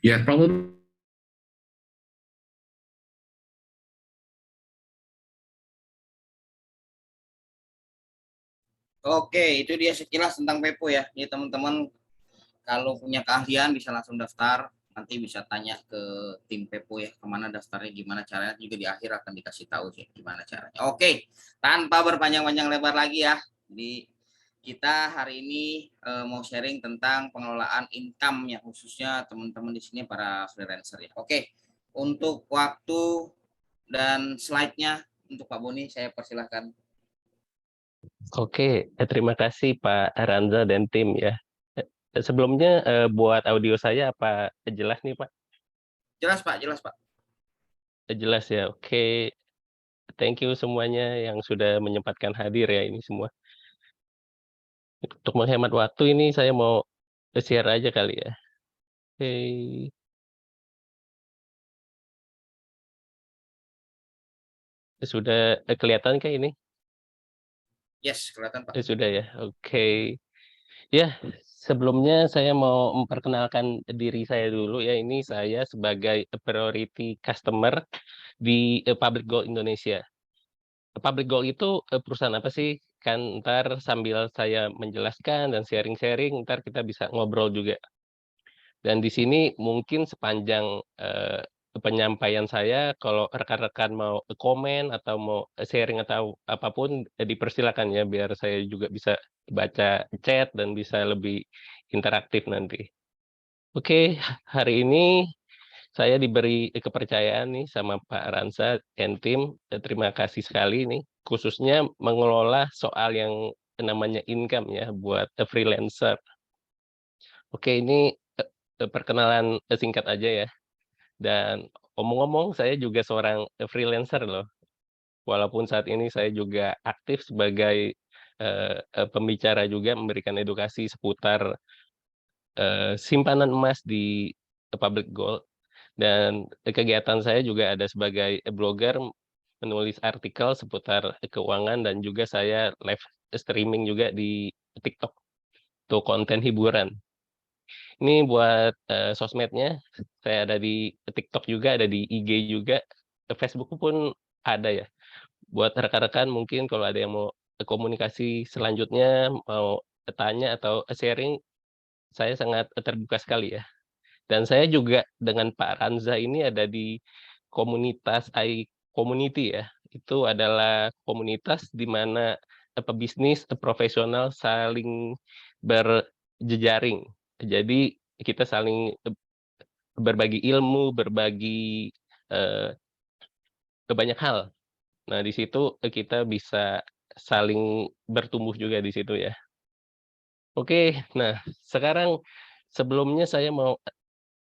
Yeah, probably. Oke, itu dia sekilas tentang Pepo ya. Ini teman-teman kalau punya keahlian bisa langsung daftar. Nanti bisa tanya ke tim Pepo ya, kemana daftarnya, gimana caranya. Juga di akhir akan dikasih tahu sih gimana caranya. Oke, tanpa berpanjang-panjang lebar lagi ya. Jadi kita hari ini mau sharing tentang pengelolaan income ya, khususnya teman-teman di sini para freelancer ya. Oke, untuk waktu dan slide-nya untuk Pak Boni saya persilahkan. Oke, terima kasih Pak Ranza dan tim ya. Sebelumnya buat audio saya apa jelas nih Pak? Jelas Pak, jelas Pak. Jelas ya. Oke, thank you semuanya yang sudah menyempatkan hadir ya ini semua. Untuk menghemat waktu ini saya mau share aja kali ya. Oke, sudah kelihatan kayak ini? Yes, kelihatan Pak. Sudah ya. Oke. Ya, sebelumnya saya mau memperkenalkan diri saya dulu ya. Ini saya sebagai priority customer di Public Gold Indonesia. Public Gold itu perusahaan apa sih? Kan ntar sambil saya menjelaskan dan sharing-sharing, ntar kita bisa ngobrol juga. Dan di sini mungkin sepanjang penyampaian saya, kalau rekan-rekan mau komen atau mau sharing atau apapun, dipersilakan ya, biar saya juga bisa baca chat dan bisa lebih interaktif nanti. Oke, hari ini saya diberi kepercayaan nih sama Pak Ransa dan tim. Terima kasih sekali nih, khususnya mengelola soal yang namanya income ya buat freelancer. Oke, ini perkenalan singkat aja ya. Dan omong-omong, saya juga seorang freelancer loh. Walaupun saat ini saya juga aktif sebagai pembicara juga memberikan edukasi seputar simpanan emas di public gold. Dan kegiatan saya juga ada sebagai blogger, menulis artikel seputar keuangan, dan juga saya live streaming juga di TikTok untuk konten hiburan. Ini buat sosmednya, saya ada di TikTok juga, ada di IG juga, Facebook pun ada ya. Buat rekan-rekan mungkin kalau ada yang mau komunikasi selanjutnya, mau tanya atau sharing, saya sangat terbuka sekali ya. Dan saya juga dengan Pak Ranza ini ada di komunitas Community ya. Itu adalah komunitas di mana pebisnis profesional saling berjejaring. Jadi kita saling berbagi ilmu, berbagi eh, banyak hal. Nah, di situ kita bisa saling bertumbuh juga di situ ya. Oke, nah sekarang sebelumnya saya mau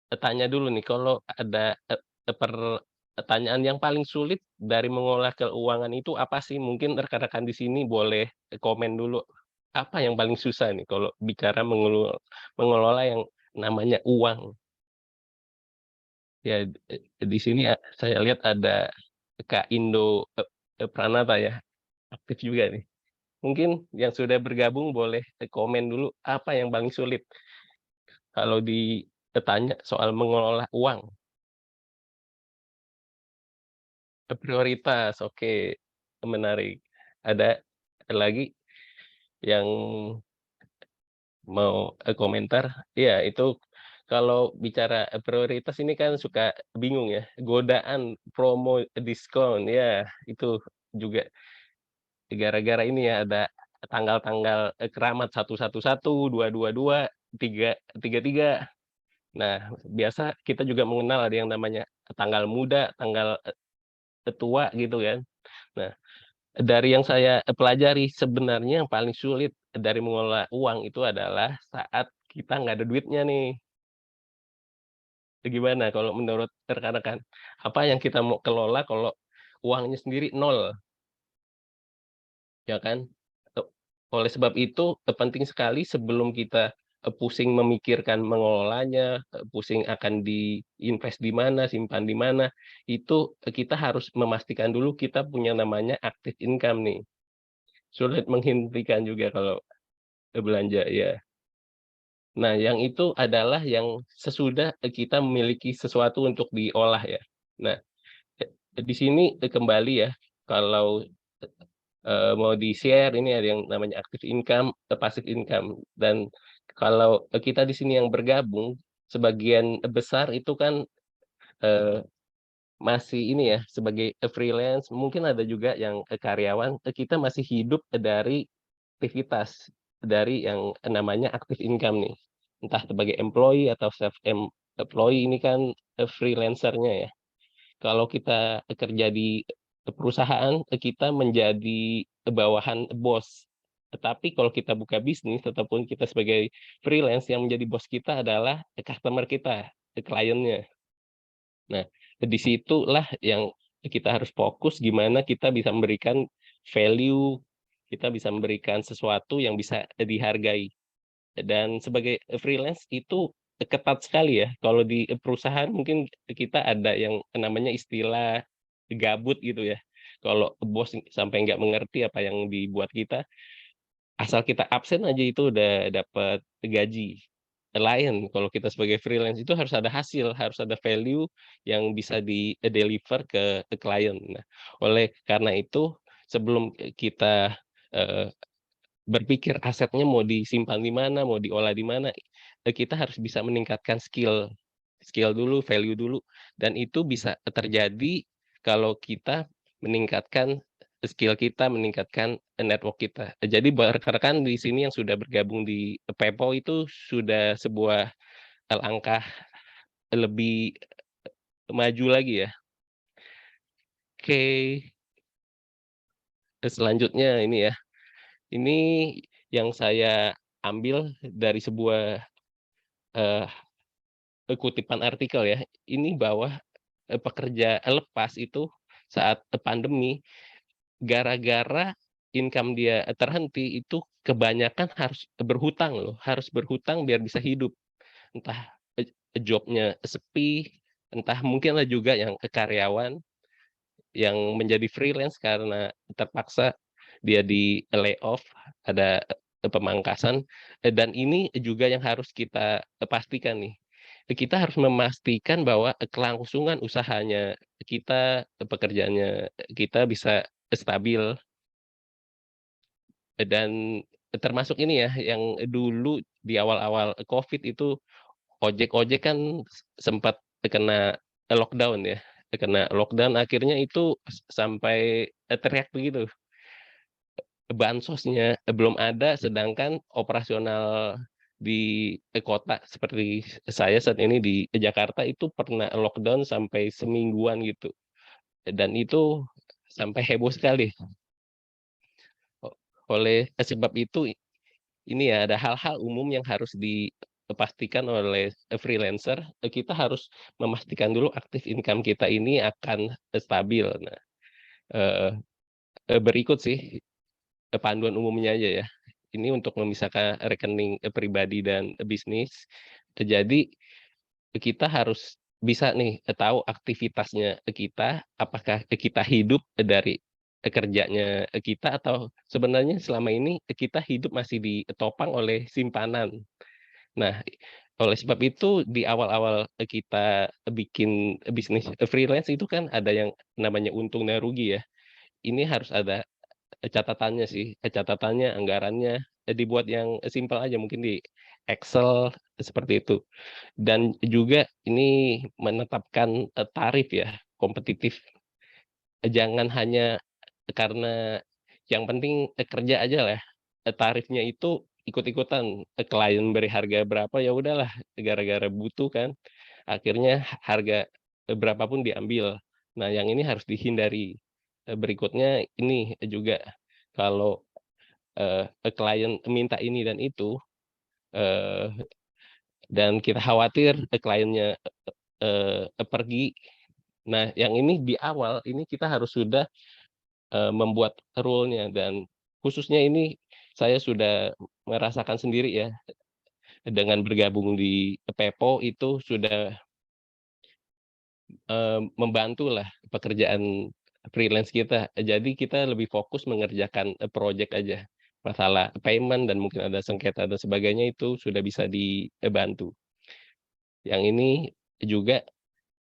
tanya dulu nih, kalau ada pertanyaan yang paling sulit dari mengolah keuangan itu apa sih? Mungkin rekan-rekan di sini boleh komen dulu. Apa yang paling susah nih kalau bicara mengelola yang namanya uang? Ya, di sini saya lihat ada Kak Indo Pranata ya, aktif juga nih. Mungkin yang sudah bergabung boleh komen dulu apa yang paling sulit kalau ditanya soal mengelola uang. Prioritas, oke, menarik. Ada lagi yang mau komentar? Iya, itu kalau bicara prioritas ini kan suka bingung ya, godaan promo diskon, ya itu juga gara-gara ini ya ada tanggal-tanggal keramat 111, 222, 333. Nah, biasa kita juga mengenal ada yang namanya tanggal muda, tanggal tua gitu kan. Nah, dari yang saya pelajari sebenarnya yang paling sulit dari mengelola uang itu adalah saat kita nggak ada duitnya nih. Gimana kalau menurut rekan-rekan? Apa yang kita mau kelola kalau uangnya sendiri nol, ya kan? E Oleh sebab itu, penting sekali sebelum kita, pusing memikirkan mengelolanya, pusing akan diinvest di mana, simpan di mana, itu, kita harus memastikan dulu kita punya namanya active income nih. Sulit menghentikan juga kalau belanja, ya. Nah, yang itu adalah yang sesudah kita memiliki sesuatu untuk diolah ya. Nah, di sini kembali ya, kalau mau di-share ini ada yang namanya active income, passive income. Dan kalau kita di sini yang bergabung, sebagian besar itu kan eee, masih ini ya, sebagai freelance, mungkin ada juga yang karyawan, kita masih hidup dari aktivitas, dari yang namanya active income nih. Entah sebagai employee atau employee ini kan, freelancer-nya ya. Kalau kita kerja di perusahaan, kita menjadi bawahan bos. Tetapi kalau kita buka bisnis ataupun kita sebagai freelance, yang menjadi bos kita adalah customer kita, kliennya. Nah, di situlah yang kita harus fokus gimana kita bisa memberikan value, kita bisa memberikan sesuatu yang bisa dihargai. Dan sebagai freelance itu ketat sekali ya, kalau di perusahaan mungkin kita ada yang namanya istilah gabut gitu ya. Kalau bos sampai nggak mengerti apa yang dibuat kita, asal kita absen aja itu udah dapat gaji. Lain kalau kita sebagai freelance itu harus ada hasil, harus ada value yang bisa di-deliver ke klien. Nah, oleh karena itu sebelum kita, eee, berpikir asetnya mau disimpan di mana, mau diolah di mana, kita harus bisa meningkatkan skill. Skill dulu, value dulu, dan itu bisa terjadi kalau kita meningkatkan skill kita, meningkatkan network kita. Jadi buat rekan-rekan di sini yang sudah bergabung di Pepo itu sudah sebuah langkah lebih maju lagi ya. Oke, selanjutnya ini ya, ini yang saya ambil dari sebuah, eee, kutipan artikel ya, ini bahwa, pekerja lepas itu saat pandemi, gara-gara income dia terhenti, itu kebanyakan harus berhutang loh, harus berhutang biar bisa hidup. Entah, job-nya sepi, entah mungkinlah juga yang karyawan yang menjadi freelance karena terpaksa dia di-layoff, ada, pemangkasan, dan ini juga yang harus kita, pastikan nih. Kita harus memastikan bahwa, kelangsungan usahanya kita, pekerjaannya kita bisa stabil, dan termasuk ini ya, yang dulu di awal-awal Covid itu ojek-ojek kan sempat kena lockdown ya, kena lockdown akhirnya itu sampai, teriak begitu, bansosnya belum ada sedangkan operasional di, kota seperti saya saat ini di Jakarta itu pernah lockdown sampai semingguan gitu, dan itu sampai heboh sekali. O oleh sebab itu ini ya, ada hal-hal umum yang harus dipastikan oleh, freelancer, kita harus memastikan dulu aktif income kita ini akan, stabil. Nah, eee berikut sih, panduan umumnya aja ya. Ini untuk memisahkan rekening, pribadi dan bisnis. Jadi, kita harus bisa nih, tahu aktivitasnya kita, apakah kita hidup dari, kerjanya kita atau sebenarnya selama ini kita hidup masih ditopang oleh simpanan. Nah, oleh sebab itu di awal-awal, kita bikin bisnis freelance itu kan ada yang namanya untung dan rugi ya. Ini harus ada catatannya sih, catatannya, anggarannya, dibuat yang simpel aja mungkin di Excel seperti itu. Dan juga ini menetapkan, tarif ya, kompetitif. Jangan hanya karena yang penting, kerja aja lah, tarifnya itu ikut-ikutan, klien beri harga berapa, ya udahlah gara-gara butuh kan, akhirnya harga, berapa pun diambil. Nah yang ini harus dihindari. Berikutnya ini juga, kalau, klien minta ini dan itu, eee, dan kita khawatir, kliennya, pergi. Nah yang ini di awal, ini kita harus sudah membuat rule-nya dan khususnya ini saya sudah merasakan sendiri ya, dengan bergabung di Pepo itu sudah, membantulah pekerjaan freelance kita. Jadi kita lebih fokus mengerjakan, project aja. masalah payment dan mungkin ada sengketa dan sebagainya itu sudah bisa dibantu. Yang ini juga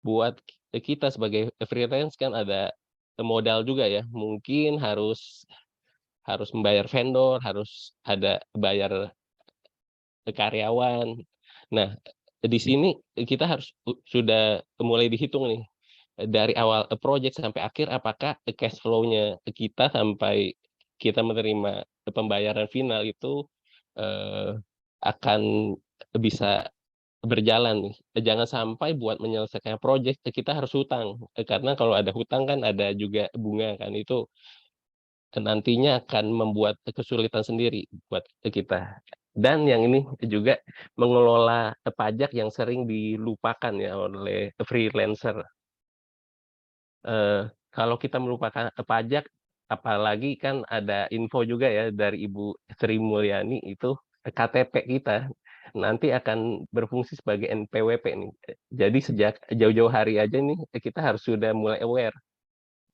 buat kita sebagai freelance kan ada modal juga ya, mungkin harus harus membayar vendor, harus ada bayar karyawan. Nah, di sini kita harus sudah mulai dihitung nih, dari awal project sampai akhir apakah cash flow-nya kita sampai kita menerima pembayaran final itu, eee, akan bisa berjalan nih. Jangan sampai buat menyelesaikan project kita harus hutang, karena kalau ada hutang kan ada juga bunga kan, itu nantinya akan membuat kesulitan sendiri buat kita. Dan yang ini juga mengelola pajak yang sering dilupakan ya oleh freelancer. Kalau kita melupakan pajak, apalagi kan ada info juga ya dari Ibu Sri Mulyani itu, KTP kita nanti akan berfungsi sebagai NPWP nih. Jadi sejak jauh-jauh hari aja nih, kita harus sudah mulai aware,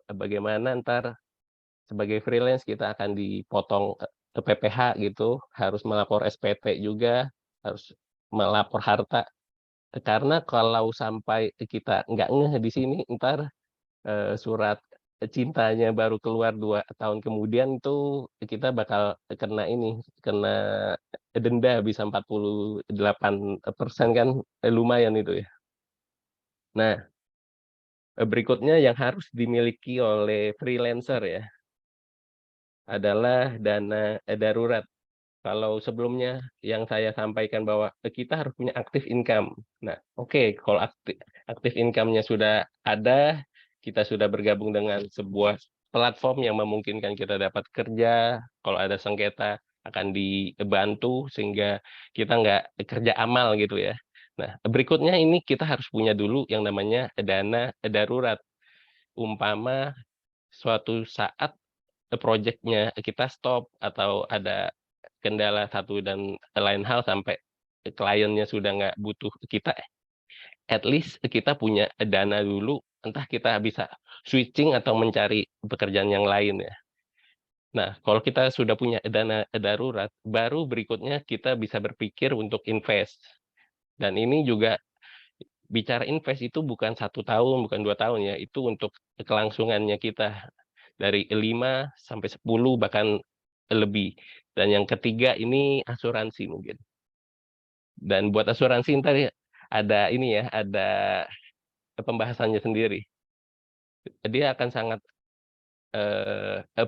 bagaimana entar sebagai freelance kita akan dipotong, PPh gitu, harus melapor SPT juga, harus melapor harta. Karena kalau sampai kita nggak ngeh di sini, entar surat cintanya baru keluar 2 tahun kemudian itu kita bakal kena ini, kena denda bisa 48% kan, lumayan itu ya. Nah, berikutnya yang harus dimiliki oleh freelancer ya, adalah dana, darurat. Kalau sebelumnya yang saya sampaikan bahwa, kita harus punya active income. Nah, oke, kalau active income-nya sudah ada, kita sudah bergabung dengan sebuah platform yang memungkinkan kita dapat kerja, kalau ada sengketa akan dibantu sehingga kita nggak kerja amal gitu ya. Nah, berikutnya ini kita harus punya dulu yang namanya dana darurat. Umpama suatu saat, projeknya kita stop atau ada kendala satu dan lain hal sampai kliennya sudah nggak butuh kita, at least kita punya dana dulu, entah kita bisa switching atau mencari pekerjaan yang lain ya. Nah, kalau kita sudah punya dana darurat, baru berikutnya kita bisa berpikir untuk invest. Dan ini juga bicara invest itu bukan 1 tahun, bukan 2 tahun ya, itu untuk kelangsungannya kita dari 5 sampai 10 bahkan lebih. Dan yang ketiga ini asuransi mungkin. Dan buat asuransi entar ya ada ini ya, ada pembahasannya sendiri. Dia akan sangat,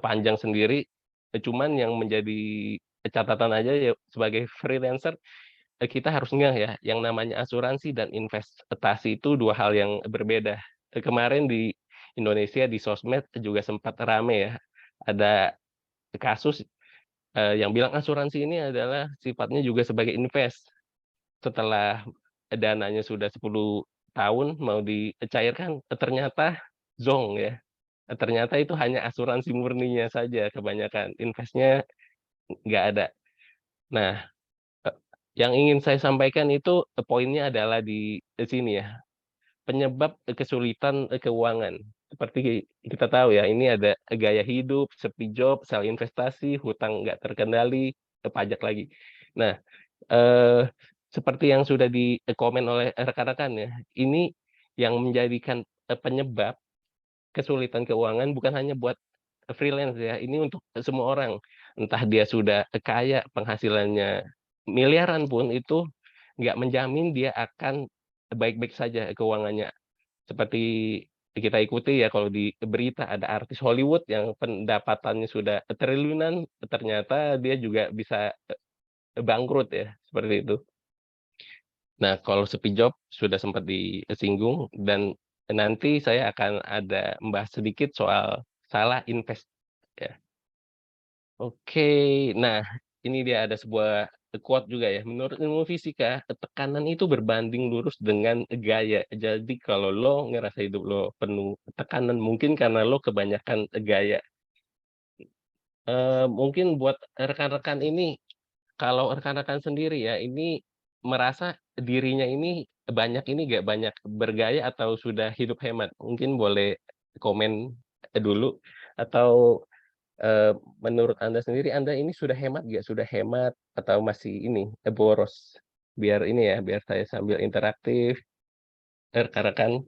panjang sendiri, cuman yang menjadi catatan aja ya sebagai freelancer, kita harus ngeh ya, yang namanya asuransi dan investasi itu 2 hal yang berbeda. Kemarin di Indonesia di sosmed juga sempat rame ya, ada kasus, yang bilang asuransi ini adalah sifatnya juga sebagai invest. Setelah dananya sudah 10 tahun mau dicairkan, ternyata zonk ya, ternyata itu hanya asuransi murninya saja kebanyakan, investnya nggak ada. Nah, eee, yang ingin saya sampaikan itu, poinnya adalah di sini ya, penyebab, kesulitan, keuangan. Seperti kita tahu ya, ini ada gaya hidup, sepi job, salah investasi, hutang nggak terkendali, pajak lagi. Nah, Eee, seperti yang sudah komen oleh rekan-rekan ya, ini yang menjadikan, penyebab kesulitan keuangan bukan hanya buat freelance ya, ini untuk semua orang. Entah dia sudah kaya, penghasilannya miliaran pun itu nggak menjamin dia akan baik-baik saja keuangannya. Seperti kita ikuti ya kalau di berita ada artis Hollywood yang pendapatannya sudah triliunan, ternyata dia juga bisa, bangkrut ya, seperti itu. Nah, kalau sepi job sudah sempat disinggung dan nanti saya akan ada membahas sedikit soal salah invest ya. Oke, nah ini dia ada sebuah quote juga ya, menurut ilmu fisika, tekanan itu berbanding lurus dengan gaya. Jadi kalau lo ngerasa hidup lo penuh tekanan, mungkin karena lo kebanyakan gaya. Mungkin buat rekan-rekan ini kalau rekan-rekan sendiri ya, ini merasa dirinya ini banyak ini nggak banyak bergaya atau sudah hidup hemat? Mungkin boleh komen dulu atau, Menurut Anda sendiri, Anda ini sudah hemat nggak? Sudah hemat atau masih ini, boros? Biar ini ya, biar saya sambil interaktif, rekan-rekan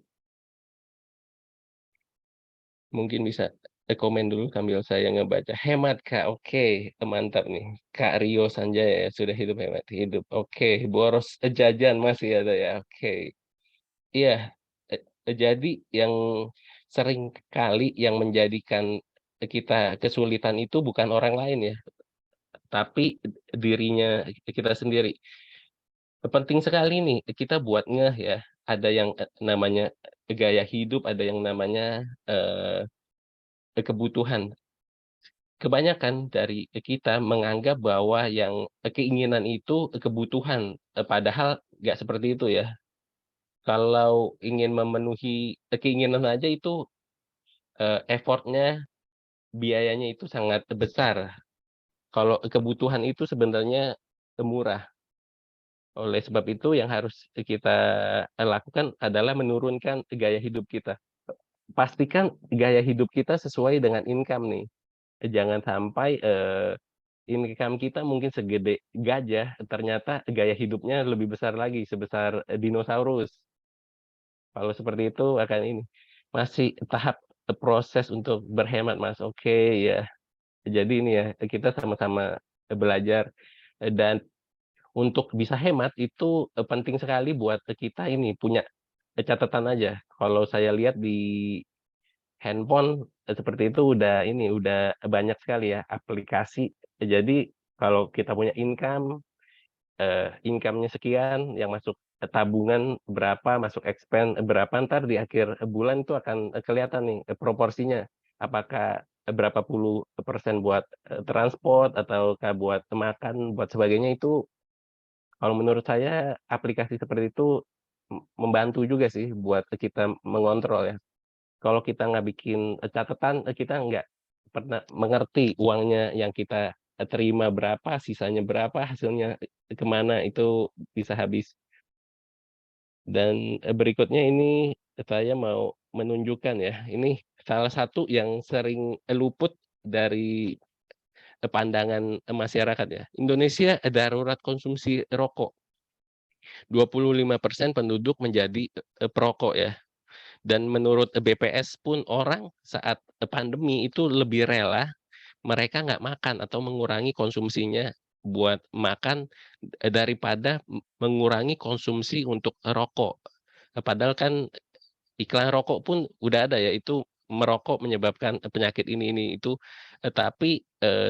mungkin bisa, komen dulu sambil saya ngebaca. Hemat, Kak, oke, mantap nih. Kak Rio Sanjaya ya, sudah hidup hemat hidup, oke. Boros, jajan masih ada ya, oke. Iya, jadi yang sering kali yang menjadikan kita kesulitan itu bukan orang lain ya, tapi dirinya kita sendiri. Penting sekali nih kita buat ngeh ya, ada yang, namanya gaya hidup, ada yang namanya, kebutuhan. Kebanyakan dari kita menganggap bahwa yang keinginan itu kebutuhan, padahal nggak seperti itu ya. Kalau ingin memenuhi keinginan aja itu, effort-nya, biayanya itu sangat besar. Kalau kebutuhan itu sebenarnya murah. Oleh sebab itu yang harus kita lakukan adalah menurunkan gaya hidup kita. Pastikan gaya hidup kita sesuai dengan income nih. Jangan sampai, income kita mungkin segede gajah, ternyata gaya hidupnya lebih besar lagi, sebesar, dinosaurus. Kalau seperti itu akan ini, masih tahap, proses untuk berhemat, Mas. Oke, ya. Jadi ini ya, kita sama-sama, belajar, dan untuk bisa hemat itu, penting sekali buat kita ini punya catatan aja. Kalau saya lihat di handphone, seperti itu udah ini, udah banyak sekali ya aplikasi. Jadi kalau kita punya income, income-nya sekian, yang masuk tabungan berapa, masuk expense berapa, entar di akhir bulan itu akan, kelihatan nih, proporsinya. Apakah berapa puluh persen buat, transport ataukah buat makan, buat sebagainya itu kalau menurut saya aplikasi seperti itu membantu juga sih buat kita mengontrol ya. Kalau kita nggak bikin, catatan, kita nggak pernah mengerti uangnya yang kita, terima berapa, sisanya berapa, hasilnya, ke itu bisa habis. Dan, berikutnya ini saya mau menunjukkan ya, ini salah satu yang sering luput dari, pandangan, masyarakat ya. Indonesia darurat konsumsi rokok. 25% penduduk menjadi, perokok ya. Dan menurut BPS pun orang saat, pandemi itu lebih rela mereka nggak makan atau mengurangi konsumsinya buat makan, daripada mengurangi konsumsi untuk rokok. Padahal kan iklan rokok pun udah ada ya, itu merokok menyebabkan, penyakit ini itu, tapi,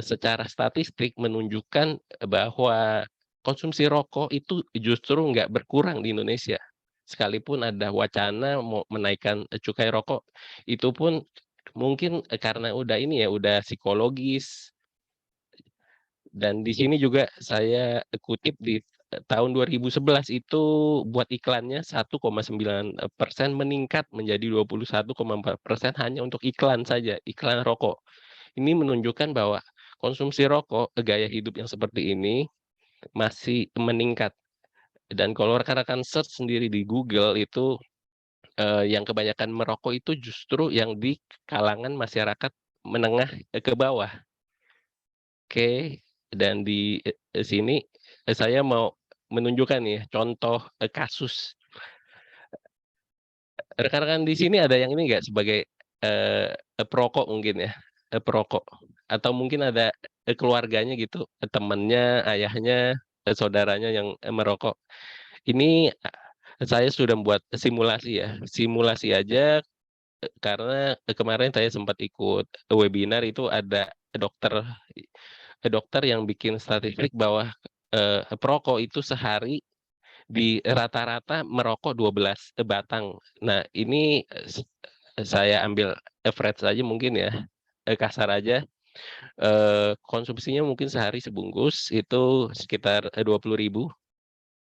secara statistik menunjukkan, bahwa konsumsi rokok itu justru nggak berkurang di Indonesia. Sekalipun ada wacana mau menaikkan, cukai rokok, itu pun mungkin, karena udah ini ya, udah psikologis. Dan di sini juga saya kutip di, tahun 2011 itu buat iklannya 1,9% meningkat menjadi 21,4% hanya untuk iklan saja, iklan rokok. Ini menunjukkan bahwa konsumsi rokok, gaya hidup yang seperti ini masih meningkat. Dan kalau rekan-rekan search sendiri di Google itu, yang kebanyakan merokok itu justru yang di kalangan masyarakat menengah, ke bawah. Oke, dan di, sini, saya mau menunjukkan nih ya contoh, kasus. Rekan-rekan di sini ada yang ini nggak sebagai, perokok mungkin ya, perokok atau mungkin ada, keluarganya gitu, temennya, ayahnya, saudaranya yang, merokok. Ini, saya sudah membuat simulasi ya, simulasi aja, karena, kemarin saya sempat ikut webinar itu ada dokter dokter yang bikin statistik bahwa, perokok itu sehari di rata-rata merokok 12 batang. Nah ini, saya ambil average aja mungkin ya, kasar aja, konsumsinya mungkin sehari sebungkus itu sekitar, 20.000,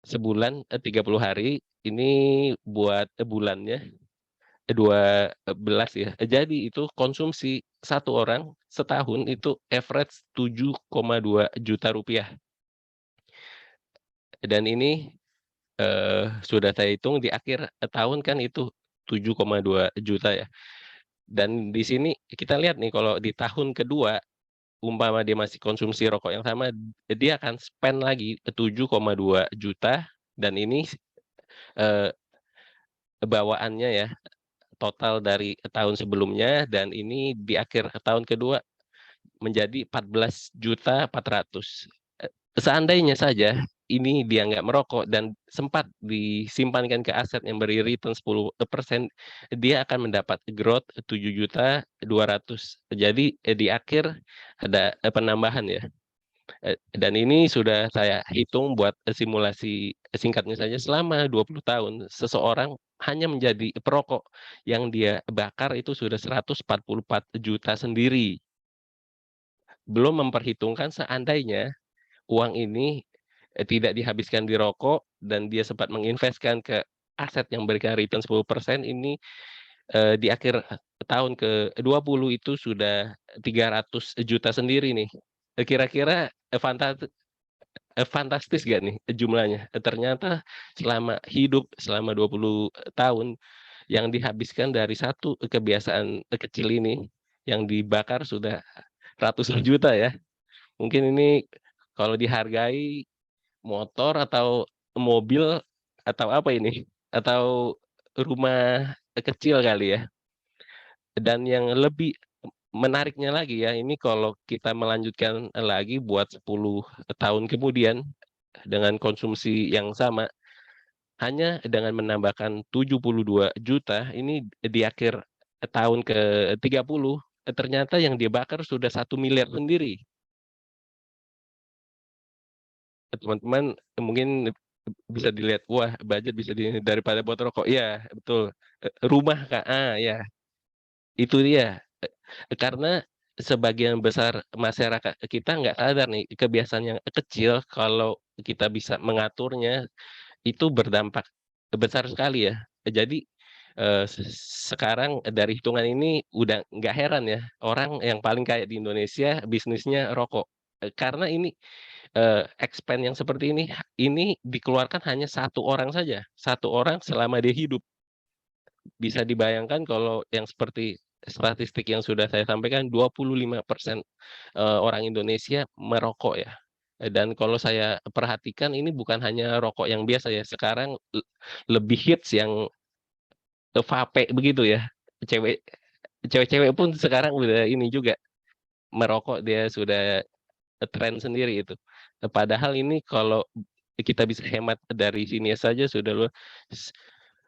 sebulan, 30 hari, ini buat, bulannya 12 ya. Jadi itu konsumsi satu orang setahun itu average 7,2 juta rupiah. Dan ini, sudah saya hitung di akhir, tahun kan itu 7,2 juta ya. Dan di sini kita lihat nih kalau di tahun kedua umpama dia masih konsumsi rokok yang sama, dia akan spend lagi 7,2 juta dan ini, eee, bawaannya ya, total dari tahun sebelumnya dan ini di akhir tahun kedua menjadi 14.400.000. Seandainya saja ini dia nggak merokok dan sempat disimpankan ke aset yang beri return 10%, dia akan mendapat growth 7.200.000. Jadi, di akhir ada, penambahan ya, dan ini sudah saya hitung buat, simulasi singkatnya saja selama 20 tahun seseorang hanya menjadi perokok yang dia bakar itu sudah 144 juta sendiri. Belum memperhitungkan seandainya uang ini, tidak dihabiskan di rokok dan dia sempat menginvestkan ke aset yang memberikan return 10% ini, di akhir tahun ke-20 itu sudah 300 juta sendiri nih. Kira-kira, fantastis nggak nih jumlahnya? Ternyata selama hidup selama 20 tahun yang dihabiskan dari satu kebiasaan, kecil ini, yang dibakar sudah ratusan juta ya. Mungkin ini kalau dihargai motor atau mobil atau apa ini? Atau rumah kecil kali ya? Dan yang lebih menariknya lagi ya, ini kalau kita melanjutkan lagi buat 10 tahun kemudian dengan konsumsi yang sama, hanya dengan menambahkan 72 juta ini di akhir tahun ke-30, ternyata yang dia bakar sudah 1 miliar sendiri. Teman-teman mungkin bisa dilihat, wah budget bisa daripada buat rokok, iya betul, rumah Kak, ya itu dia, karena sebagian besar masyarakat kita nggak sadar nih kebiasaan yang kecil kalau kita bisa mengaturnya itu berdampak besar sekali ya. Jadi, sekarang dari hitungan ini udah nggak heran ya orang yang paling kaya di Indonesia bisnisnya rokok, karena ini expand yang seperti ini dikeluarkan hanya satu orang saja, satu orang selama dia hidup. Bisa dibayangkan kalau yang seperti statistik yang sudah saya sampaikan 25% orang Indonesia merokok ya. Dan kalau saya perhatikan ini bukan hanya rokok yang biasa ya, sekarang lebih hits yang vape begitu ya. Cewek cewek-cewek pun sekarang udah ini juga merokok, dia sudah tren sendiri itu. Padahal ini kalau kita bisa hemat dari sini saja sudah s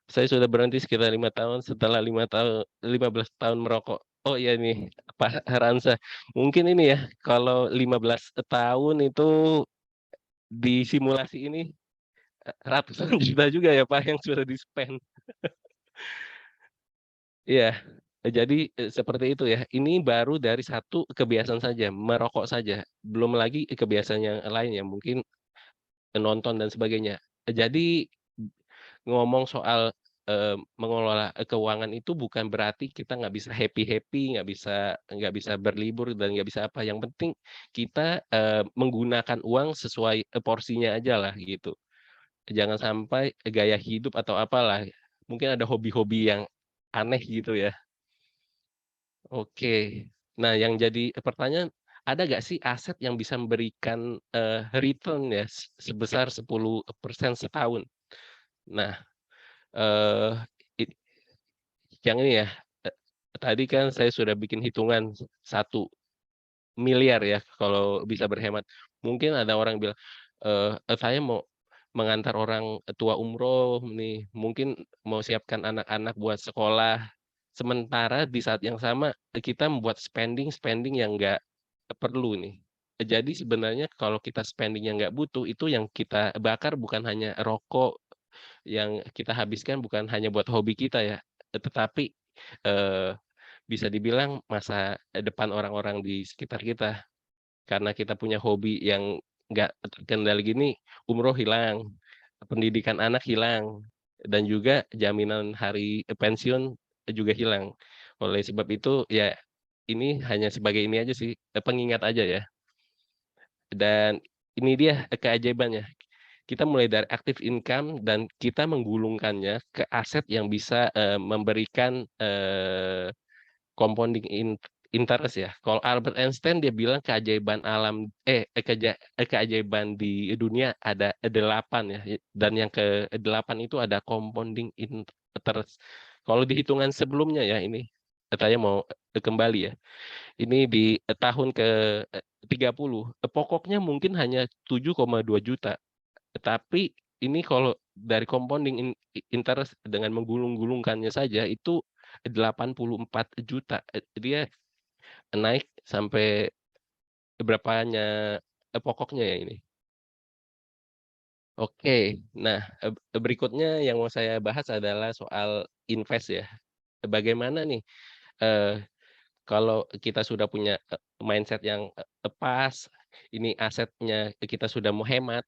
saya sudah berhenti sekitar 5 tahun, setelah 15 tahun merokok. Oh iya nih, Pak Haransa, mungkin ini ya, kalau 15 tahun itu di simulasi ini, ratusan juta juga ya Pak yang sudah di-spend. Iya, jadi, seperti itu ya. Ini baru dari satu kebiasaan saja, merokok saja, belum lagi kebiasaan yang lain ya, mungkin nonton dan sebagainya. Jadi, ngomong soal, mengelola, keuangan itu bukan berarti kita nggak bisa happy-happy, nggak bisa berlibur dan nggak bisa apa, yang penting kita, menggunakan uang sesuai, porsinya ajalah gitu. Jangan sampai gaya hidup atau apalah, mungkin ada hobi-hobi yang aneh gitu ya. Oke. Nah yang jadi pertanyaan, ada nggak sih aset yang bisa memberikan, return ya sebesar 10% setahun? Nah, eee, it yang ini ya, e tadi kan saya sudah bikin hitungan 1 miliar ya kalau bisa berhemat. Mungkin ada orang bilang, "Saya mau mengantar orang tua umroh nih, mungkin mau siapkan anak-anak buat sekolah." Sementara di saat yang sama, kita membuat spending-spending yang nggak perlu nih. Jadi sebenarnya kalau kita spending yang nggak butuh, itu yang kita bakar bukan hanya rokok, yang kita habiskan bukan hanya buat hobi kita ya, tetapi, eee, bisa dibilang masa depan orang-orang di sekitar kita. Karena kita punya hobi yang nggak terkendali gini, umroh hilang, pendidikan anak hilang, dan juga jaminan hari pensiun juga hilang. Oleh sebab itu, ya ini hanya sebagai ini aja sih, pengingat aja ya. Dan ini dia keajaibannya, kita mulai dari active income dan kita menggulungkannya ke aset yang bisa, memberikan, compounding interest ya. Kalau Albert Einstein dia bilang keajaiban alam keajaiban di dunia ada 8 ya, dan yang ke-8 itu ada compounding interest. Kalau di hitungan sebelumnya ya ini, saya mau kembali ya. Ini di tahun ke-30, pokoknya mungkin hanya 7,2 juta. Tapi ini kalau dari compounding interest dengan menggulung-gulungkannya saja itu 84 juta. Dia naik sampai berapanya pokoknya ya ini. Oke, nah berikutnya yang mau saya bahas adalah soal invest ya. Bagaimana nih kalau kita sudah punya mindset yang pas, ini asetnya kita sudah mau hemat,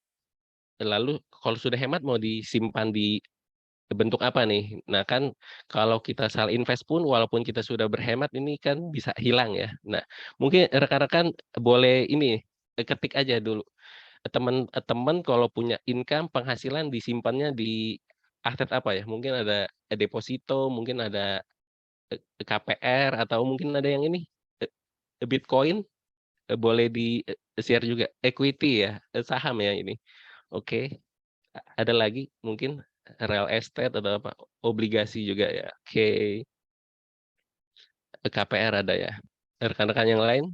lalu kalau sudah hemat mau disimpan di bentuk apa nih? Nah kan kalau kita salah invest pun walaupun kita sudah berhemat ini kan bisa hilang ya. Nah mungkin rekan-rekan boleh ini, ketik aja dulu, teman-teman kalau punya income penghasilan disimpannya di aset apa ya? Mungkin ada deposito, mungkin ada KPR, atau mungkin ada yang ini, Bitcoin, boleh di-share juga, equity ya, saham ya ini. Oke. Ada lagi mungkin real estate atau apa, obligasi juga ya, oke. KPR ada ya. Rekan-rekan yang lain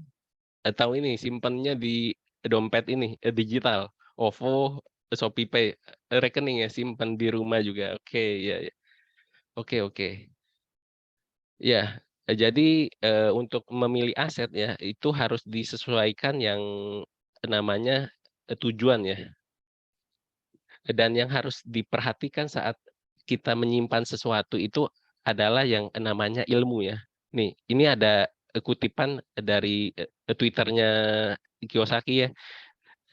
atau ini simpannya di dompet ini, digital, OVO, ShopeePay, rekening ya, simpan di rumah juga, oke, ya ya. Oke oke. Ya, jadi, untuk memilih aset ya, itu harus disesuaikan yang namanya, tujuan ya. Dan yang harus diperhatikan saat kita menyimpan sesuatu itu adalah yang namanya ilmu ya. Nih, ini ada kutipan dari Twitter-nya Kiyosaki ya.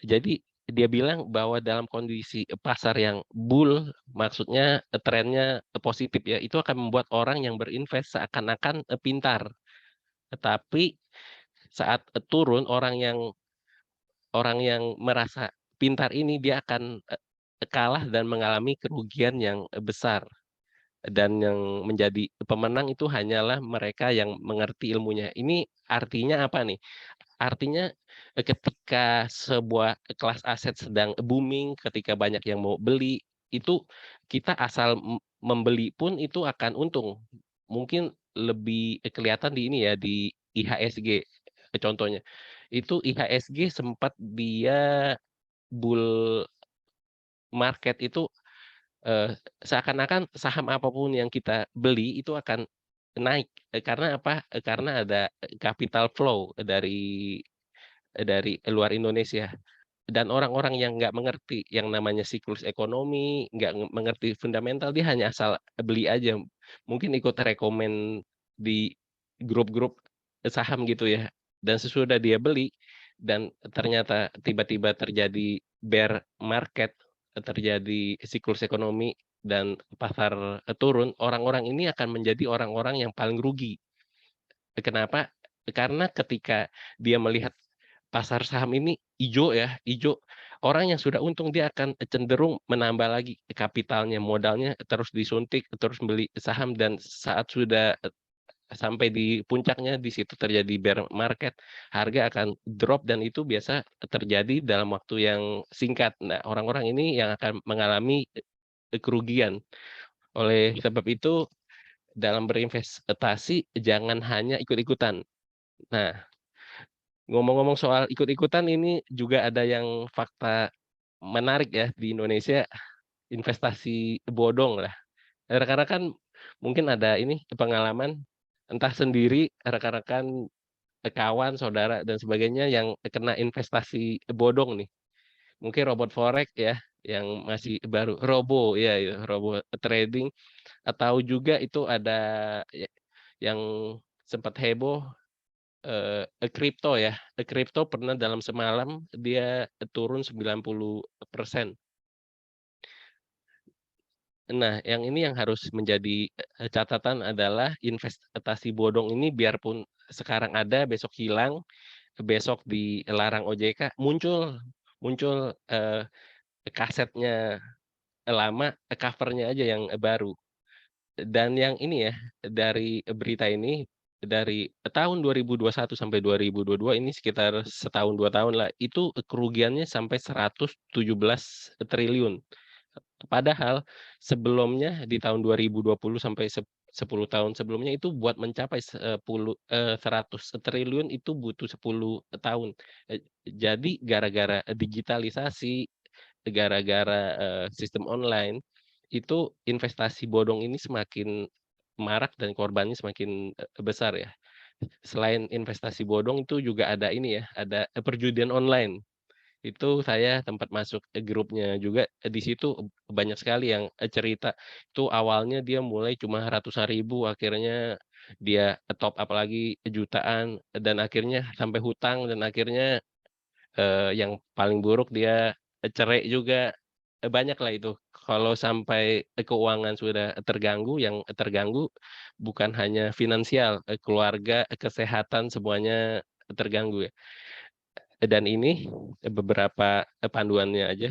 Jadi dia bilang bahwa dalam kondisi pasar yang bull, maksudnya trennya positif ya, itu akan membuat orang yang berinvest seakan-akan pintar. Tetapi saat turun, orang yang merasa pintar ini dia akan kalah dan mengalami kerugian yang besar, dan yang menjadi pemenang itu hanyalah mereka yang mengerti ilmunya. Ini artinya apa nih? Artinya, ketika sebuah kelas aset sedang booming, ketika banyak yang mau beli, itu kita asal membeli pun itu akan untung. Mungkin lebih kelihatan di ini ya, di IHSG, contohnya. Itu IHSG sempat dia bull market itu, seakan-akan saham apapun yang kita beli itu akan naik, karena apa? Karena ada capital flow dari luar Indonesia, dan orang-orang yang nggak mengerti yang namanya siklus ekonomi, nggak mengerti fundamental, dia hanya asal beli aja. Mungkin ikut rekomen di grup-grup saham gitu ya, dan sesudah dia beli dan ternyata tiba-tiba terjadi bear market, terjadi siklus ekonomi dan pasar turun, orang-orang ini akan menjadi orang-orang yang paling rugi. Kenapa? Karena ketika dia melihat pasar saham ini ijo ya, ijo, orang yang sudah untung dia akan cenderung menambah lagi kapitalnya, modalnya terus disuntik, terus beli saham, dan saat sudah, sampai di puncaknya, di situ terjadi bear market, harga akan drop dan itu biasa terjadi dalam waktu yang singkat. Nah, orang-orang ini yang akan mengalami, kerugian. Oleh sebab itu, dalam berinvestasi jangan hanya ikut-ikutan. Nah, ngomong-ngomong soal ikut-ikutan, ini juga ada yang fakta menarik ya di Indonesia, investasi bodong lah. Rekan-rekan mungkin ada ini pengalaman, entah sendiri, rekan-rekan, kawan, saudara, dan sebagainya yang kena investasi bodong nih. Mungkin robot forex ya, yang masih baru, robo ya, ya robo trading, atau juga itu ada yang sempat heboh, kripto ya, kripto pernah dalam semalam dia turun 90%. Nah, yang ini yang harus menjadi, catatan adalah investasi bodong ini biarpun sekarang ada, besok hilang, besok dilarang OJK, muncul muncul, kasetnya lama, cover-nya aja yang baru. Dan yang ini ya, dari berita ini dari tahun 2021 sampai 2022 ini sekitar setahun 2 tahun lah, itu kerugiannya sampai 117 triliun. Padahal sebelumnya di tahun 2020 sampai 10 tahun sebelumnya itu buat mencapai 100 triliun itu butuh 10 tahun. Jadi gara-gara digitalisasi, gara-gara, sistem online, itu investasi bodong ini semakin marak dan korbannya semakin, besar ya. Selain investasi bodong itu juga ada ini ya, ada, perjudian online. Itu saya tempat masuk, grupnya juga, di situ banyak sekali yang, cerita, itu awalnya dia mulai cuma ratusan ribu, akhirnya dia top up lagi jutaan, dan akhirnya sampai hutang, dan akhirnya, yang paling buruk dia, cerai juga, banyaklah itu. Kalau sampai, keuangan sudah terganggu, yang terganggu bukan hanya finansial, keluarga, kesehatan, semuanya terganggu ya. Dan ini, beberapa, panduannya aja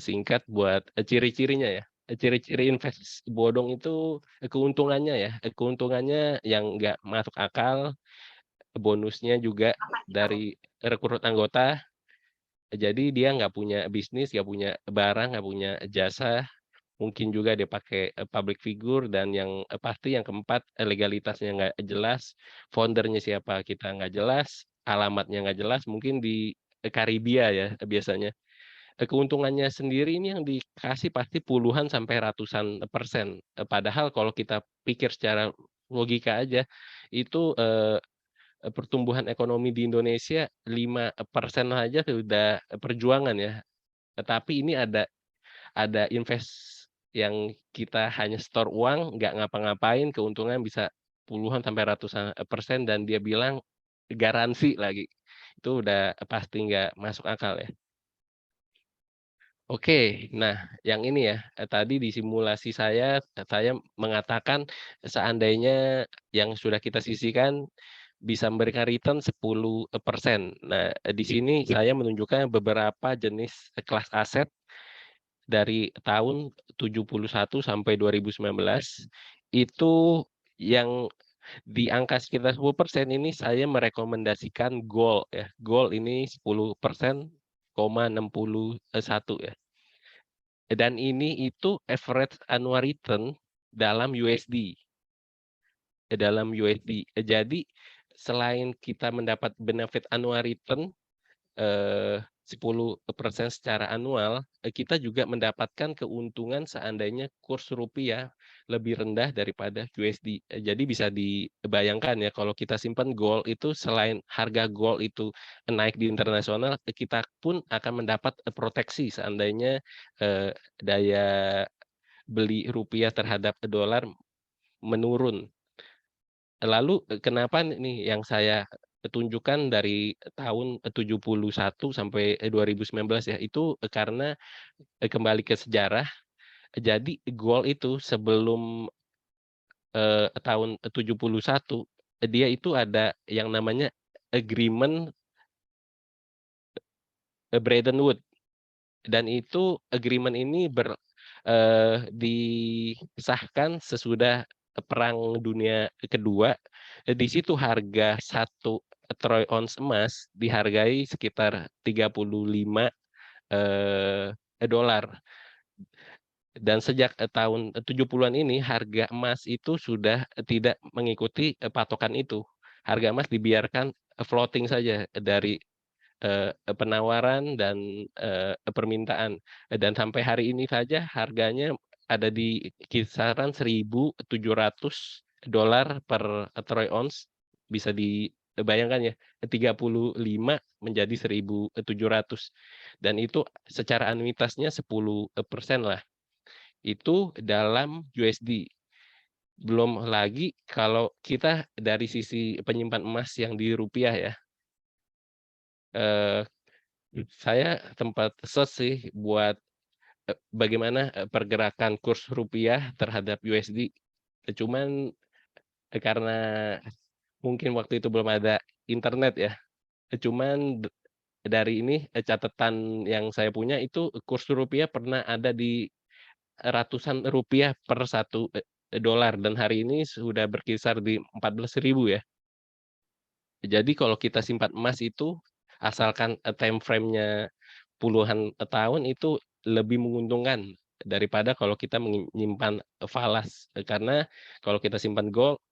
singkat buat, ciri-cirinya ya. Ciri-ciri bodong itu, keuntungannya ya, keuntungannya yang nggak masuk akal, bonusnya juga dari rekrut anggota, jadi dia nggak punya bisnis, nggak punya barang, nggak punya jasa, mungkin juga dia pakai, public figure, dan yang, pasti yang keempat, legalitasnya nggak jelas, founder-nya siapa kita nggak jelas, alamatnya nggak jelas, mungkin di, Karibia ya biasanya. Keuntungannya sendiri ini yang dikasih pasti puluhan sampai ratusan persen, padahal kalau kita pikir secara logika aja, itu, pertumbuhan ekonomi di Indonesia 5% aja sudah perjuangan ya. Tetapi ini ada yang kita hanya store uang, nggak ngapa-ngapain, keuntungan bisa puluhan sampai ratusan, persen, dan dia bilang garansi lagi. Itu udah pasti nggak masuk akal ya. Oke, nah yang ini ya, tadi di simulasi saya mengatakan seandainya yang sudah kita sisihkan bisa memberikan return 10%. Nah, di sini saya menunjukkan beberapa jenis kelas aset dari tahun 71 sampai 2019, itu yang di angka sekitar 10% ini saya merekomendasikan gold ya. Gold ini 10,61 ya. Dan ini itu average annual return dalam USD. Dalam USD. Jadi selain kita mendapat benefit annual return 10% secara anual, kita juga mendapatkan keuntungan seandainya kurs rupiah lebih rendah daripada USD. Jadi bisa dibayangkan ya kalau kita simpan gold itu selain harga gold itu naik di internasional, kita pun akan mendapat, proteksi seandainya, daya beli rupiah terhadap dolar menurun. Lalu, kenapa nih yang saya tunjukkan dari tahun 71 sampai, 2019 ya, itu, karena, kembali ke sejarah, jadi gold itu sebelum, tahun 71, dia itu ada yang namanya agreement, Bretton Woods, dan itu agreement ini disahkan sesudah Perang Dunia Kedua. Di situ harga satu troy ounce emas dihargai sekitar 35, dolar. Dan sejak, tahun 70-an ini harga emas itu sudah tidak mengikuti, patokan itu. Harga emas dibiarkan, floating saja dari, penawaran dan, permintaan. Dan sampai hari ini saja harganya ada di kisaran $1.700 per troy ounce. Bisa dibayangkan ya, 35 menjadi 1.700, dan itu secara anuitasnya 10% lah. Itu dalam USD. Belum lagi kalau kita dari sisi penyimpan emas yang di rupiah ya, eee, saya tempat search sih buat, bagaimana, pergerakan kurs rupiah terhadap USD. Cuman, karena mungkin waktu itu belum ada internet ya, cuman dari ini, catatan yang saya punya itu kurs rupiah pernah ada di ratusan rupiah per satu. dolar dan hari ini sudah berkisar di 14.000 ya. Jadi kalau kita simpan emas itu asalkan time frame-nya puluhan tahun itu lebih menguntungkan daripada kalau kita menyimpan falas. Karena kalau kita simpan gold,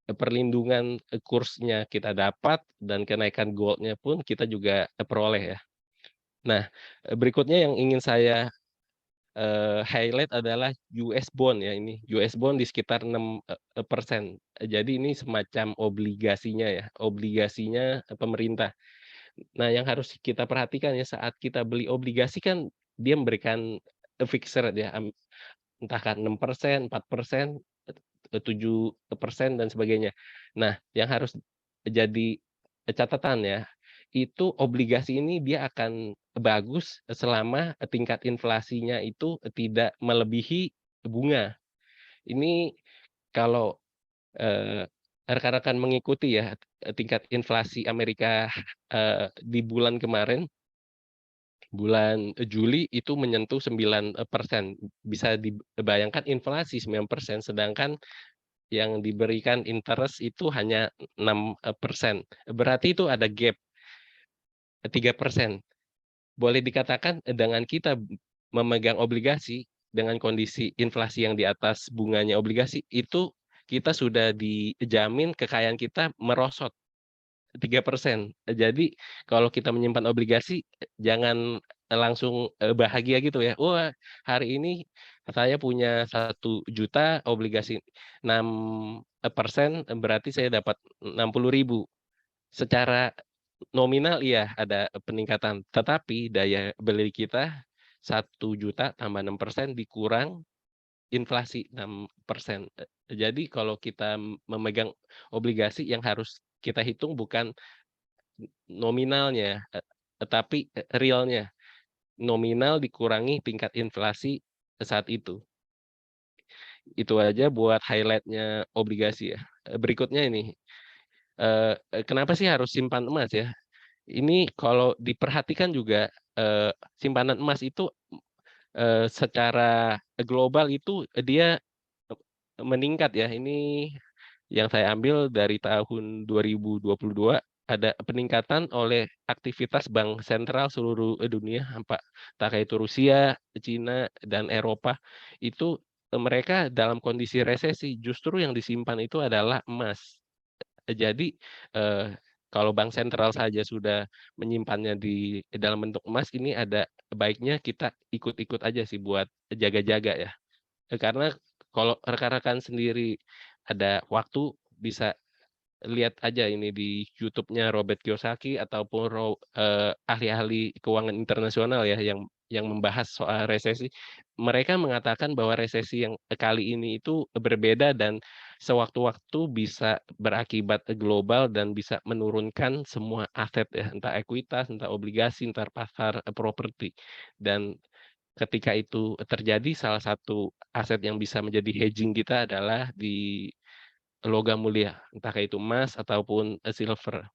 perlindungan kursnya kita dapat dan kenaikan gold-nya pun kita juga peroleh ya. Nah, berikutnya yang ingin saya highlight adalah US bond ya ini, US bond di sekitar 6%. Jadi ini semacam obligasinya ya, obligasinya pemerintah. Nah, yang harus kita perhatikan ya saat kita beli obligasi kan dia memberikan fixed rate ya, entah kan 6%, 4%, 7% dan sebagainya. Nah, yang harus jadi catatan ya, itu obligasi ini dia akan bagus selama tingkat inflasinya itu tidak melebihi bunga. Ini kalau, eee, rekan-rekan mengikuti ya, tingkat inflasi Amerika, di bulan kemarin, bulan Juli itu menyentuh 9%. Bisa dibayangkan inflasi 9%, sedangkan yang diberikan interest itu hanya 6%. Berarti itu ada gap 3%. Boleh dikatakan dengan kita memegang obligasi dengan kondisi inflasi yang di atas bunganya obligasi, itu kita sudah dijamin kekayaan kita merosot 3%. Jadi kalau kita menyimpan obligasi, jangan langsung, bahagia gitu ya, "Wah, hari ini saya punya 1 juta obligasi 6%, berarti saya dapat 60.000." Secara nominal iya ada peningkatan, tetapi daya beli kita 1 juta tambah 6% dikurang inflasi 6%. Jadi kalau kita memegang obligasi yang harus kita hitung bukan nominalnya, tetapi, realnya. Nominal dikurangi tingkat inflasi saat itu. Itu aja buat highlight-nya obligasi ya. Berikutnya ini, kenapa sih harus simpan emas ya? Ini kalau diperhatikan juga, simpanan emas itu, secara global itu dia meningkat ya. Ini yang saya ambil dari tahun 2022 ada peningkatan oleh aktivitas bank sentral seluruh dunia, entah itu Rusia, Cina, dan Eropa. Itu mereka dalam kondisi resesi, justru yang disimpan itu adalah emas. Jadi, eee, kalau bank sentral saja sudah menyimpannya di dalam bentuk emas, ini ada baiknya kita ikut-ikut aja sih buat jaga-jaga ya. Karena kalau rekan-rekan sendiri ada waktu, bisa lihat aja ini di YouTube-nya Robert Kiyosaki ataupun ahli-ahli keuangan internasional ya yang membahas soal resesi. Mereka mengatakan bahwa resesi yang kali ini itu berbeda dan sewaktu-waktu bisa berakibat global dan bisa menurunkan semua aset ya, entah ekuitas, entah obligasi, entah pasar properti. Dan ketika itu terjadi, salah satu aset yang bisa menjadi hedging kita adalah di logam mulia, entah itu emas ataupun, silver.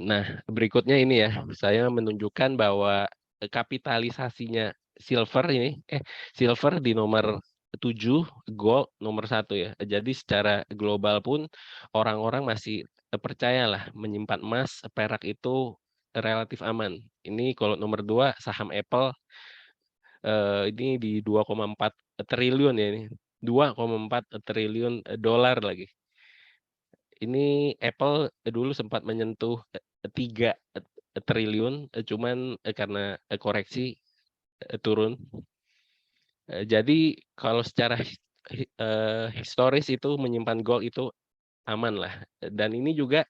Nah, berikutnya ini ya, saya menunjukkan bahwa, kapitalisasinya silver di nomor 7, gold nomor 1 ya. Jadi secara global pun orang-orang masih, percayalah menyimpan emas, perak itu relatif aman. Ini kalau nomor 2 saham Apple, ini di 2,4 triliun ya ini, 2,4 triliun dolar lagi. Ini Apple dulu sempat menyentuh, 3 triliun, cuman, karena, koreksi, turun. Jadi kalau secara historis itu menyimpan gold itu aman lah, dan ini juga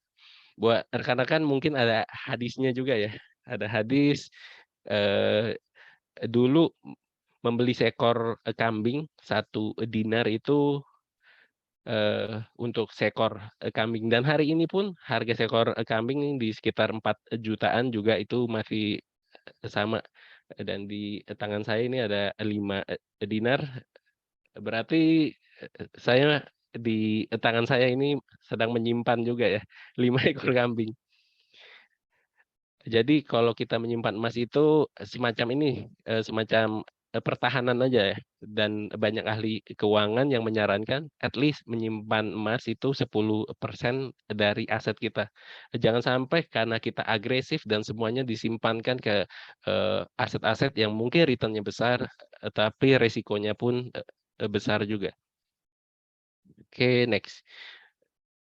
buat rekan-rekan mungkin ada hadisnya juga ya. Ada hadis, eee, dulu membeli seekor, kambing 1 dinar itu untuk seekor, kambing dan hari ini pun harga seekor, kambing di sekitar 4 jutaan juga itu masih, sama, dan di tangan saya ini ada 5 dinar, berarti, saya di tangan saya ini sedang menyimpan juga ya 5 ekor kambing. Jadi kalau kita menyimpan emas itu semacam ini, semacam pertahanan aja ya, dan banyak ahli keuangan yang menyarankan at least menyimpan emas itu 10% dari aset kita. Jangan sampai karena kita agresif dan semuanya disimpankan ke, aset-aset yang mungkin return-nya besar, tapi resikonya pun, besar juga. Oke, next.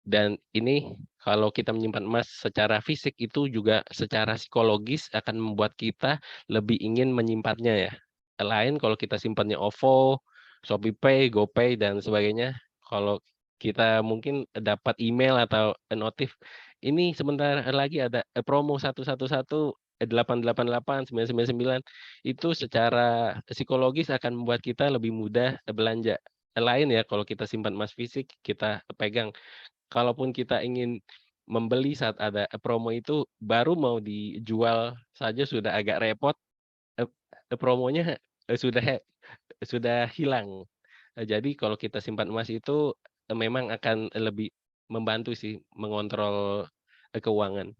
Dan ini kalau kita menyimpan emas secara fisik itu juga secara psikologis akan membuat kita lebih ingin menyimpannya ya. Lain kalau kita simpannya OVO, ShopeePay, GoPay dan sebagainya. Kalau kita mungkin dapat email atau notif, ini sebentar lagi ada promo 111 888 999 itu secara psikologis akan membuat kita lebih mudah belanja. Lain ya kalau kita simpan emas fisik, kita pegang. Kalaupun kita ingin membeli saat ada promo itu, baru mau dijual saja sudah agak repot, ep promonya, sudah hilang. Jadi kalau kita simpan emas itu, memang akan lebih membantu sih mengontrol, keuangan.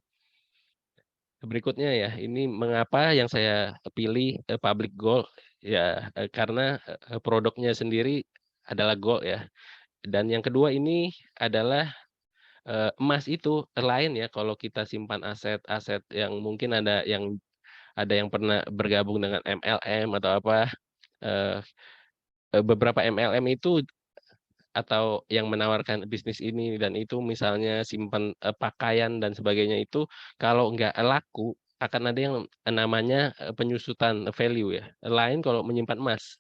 Berikutnya ya, ini mengapa yang saya pilih, public gold, ya, karena, produknya sendiri adalah gold ya. Dan yang kedua ini adalah emas itu lain ya kalau kita simpan aset-aset yang mungkin ada yang pernah bergabung dengan MLM atau apa, eee beberapa MLM itu atau yang menawarkan bisnis ini dan itu misalnya simpan, pakaian dan sebagainya itu kalau nggak laku akan ada yang namanya, penyusutan value ya. Lain kalau menyimpan emas.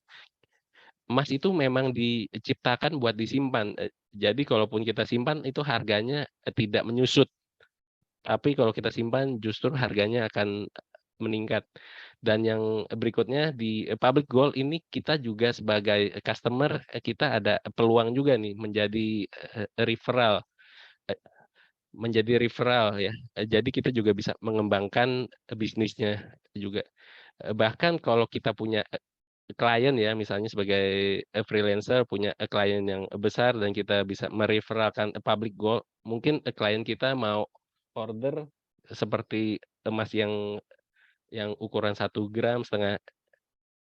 Emas itu memang diciptakan buat disimpan, jadi kalaupun kita simpan itu harganya, tidak menyusut. Tapi kalau kita simpan justru harganya akan meningkat. Dan yang berikutnya di public gold ini kita juga sebagai customer, kita ada peluang juga nih referral, eee, menjadi referral ya. Jadi kita juga bisa mengembangkan, bisnisnya juga. Bahkan kalau kita punya, klien ya misalnya sebagai, freelancer punya, klien yang besar dan kita bisa mereferalkan public gold, mungkin, klien kita mau order seperti emas yang ukuran 1 gram, setengah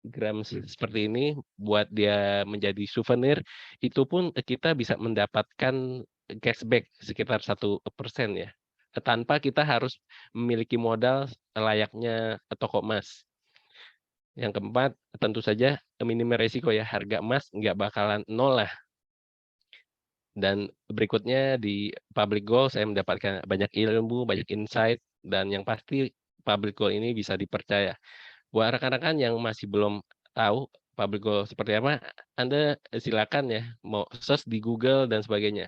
gram seperti ini buat dia menjadi souvenir, itu pun, kita bisa mendapatkan cashback sekitar 1% ya, tanpa kita harus memiliki modal layaknya toko emas. Yang keempat, tentu saja minimnya resiko ya, harga emas nggak bakalan nol lah. Dan berikutnya di public gold saya mendapatkan banyak ilmu, banyak insight, dan yang pasti public gold ini bisa dipercaya. Buat rekan-rekan yang masih belum tahu public gold seperti apa, Anda silakan ya mau search di Google dan sebagainya.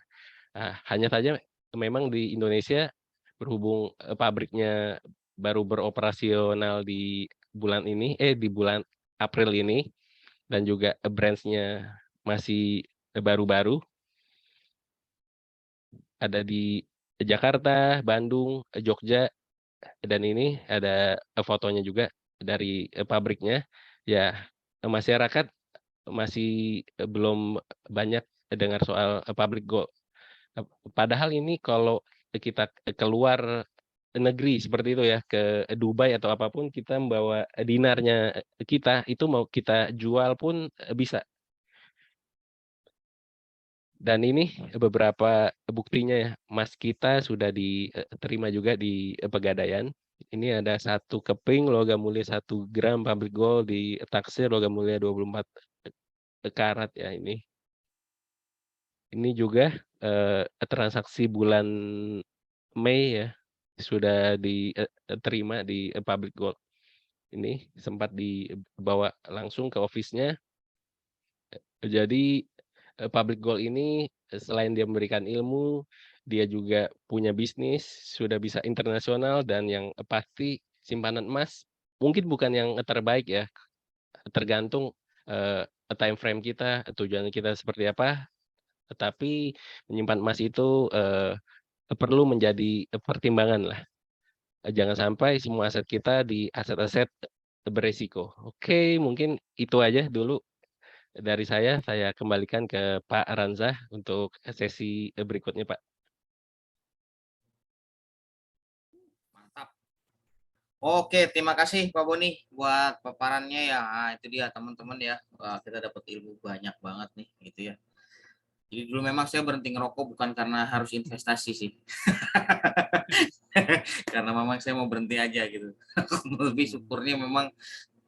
Hanya saja memang di Indonesia berhubung, pabriknya baru beroperasional di bulan April ini dan juga, branch-nya masih, baru-baru, ada di Jakarta, Bandung, Jogja, dan ini ada, fotonya juga dari, pabriknya. Ya, masyarakat masih, belum banyak dengar soal, public gold. Padahal ini kalau kita keluar negeri seperti itu ya, ke Dubai atau apapun kita membawa dinarnya kita, itu mau kita jual pun, bisa. Dan ini beberapa buktinya ya, emas kita sudah diterima juga di, Pegadaian. Ini ada 1 keping logam mulia 1 gram public gold ditaksir logam mulia 24 karat ya ini. Ini juga, transaksi bulan Mei ya, sudah diterima di, public gold. Ini sempat dibawa langsung ke office-nya. Jadi, public gold ini, selain dia memberikan ilmu, dia juga punya bisnis, sudah bisa internasional dan yang pasti simpanan emas mungkin bukan yang terbaik ya, tergantung, time frame kita, tujuan kita seperti apa, tetapi menyimpan emas itu, perlu menjadi pertimbangan lah. Jangan sampai semua aset kita di aset-aset beresiko. Oke, mungkin itu aja dulu dari saya kembalikan ke Pak Ranzah untuk sesi, berikutnya, Pak. Mantap. Oke, terima kasih Pak Boni buat paparannya ya. Nah, itu dia teman-teman ya. Wah, kita dapat ilmu banyak banget nih gitu ya. Jadi dulu memang saya berhenti ngerokok bukan karena harus investasi sih. Karena memang saya mau berhenti aja gitu. Lebih syukurnya memang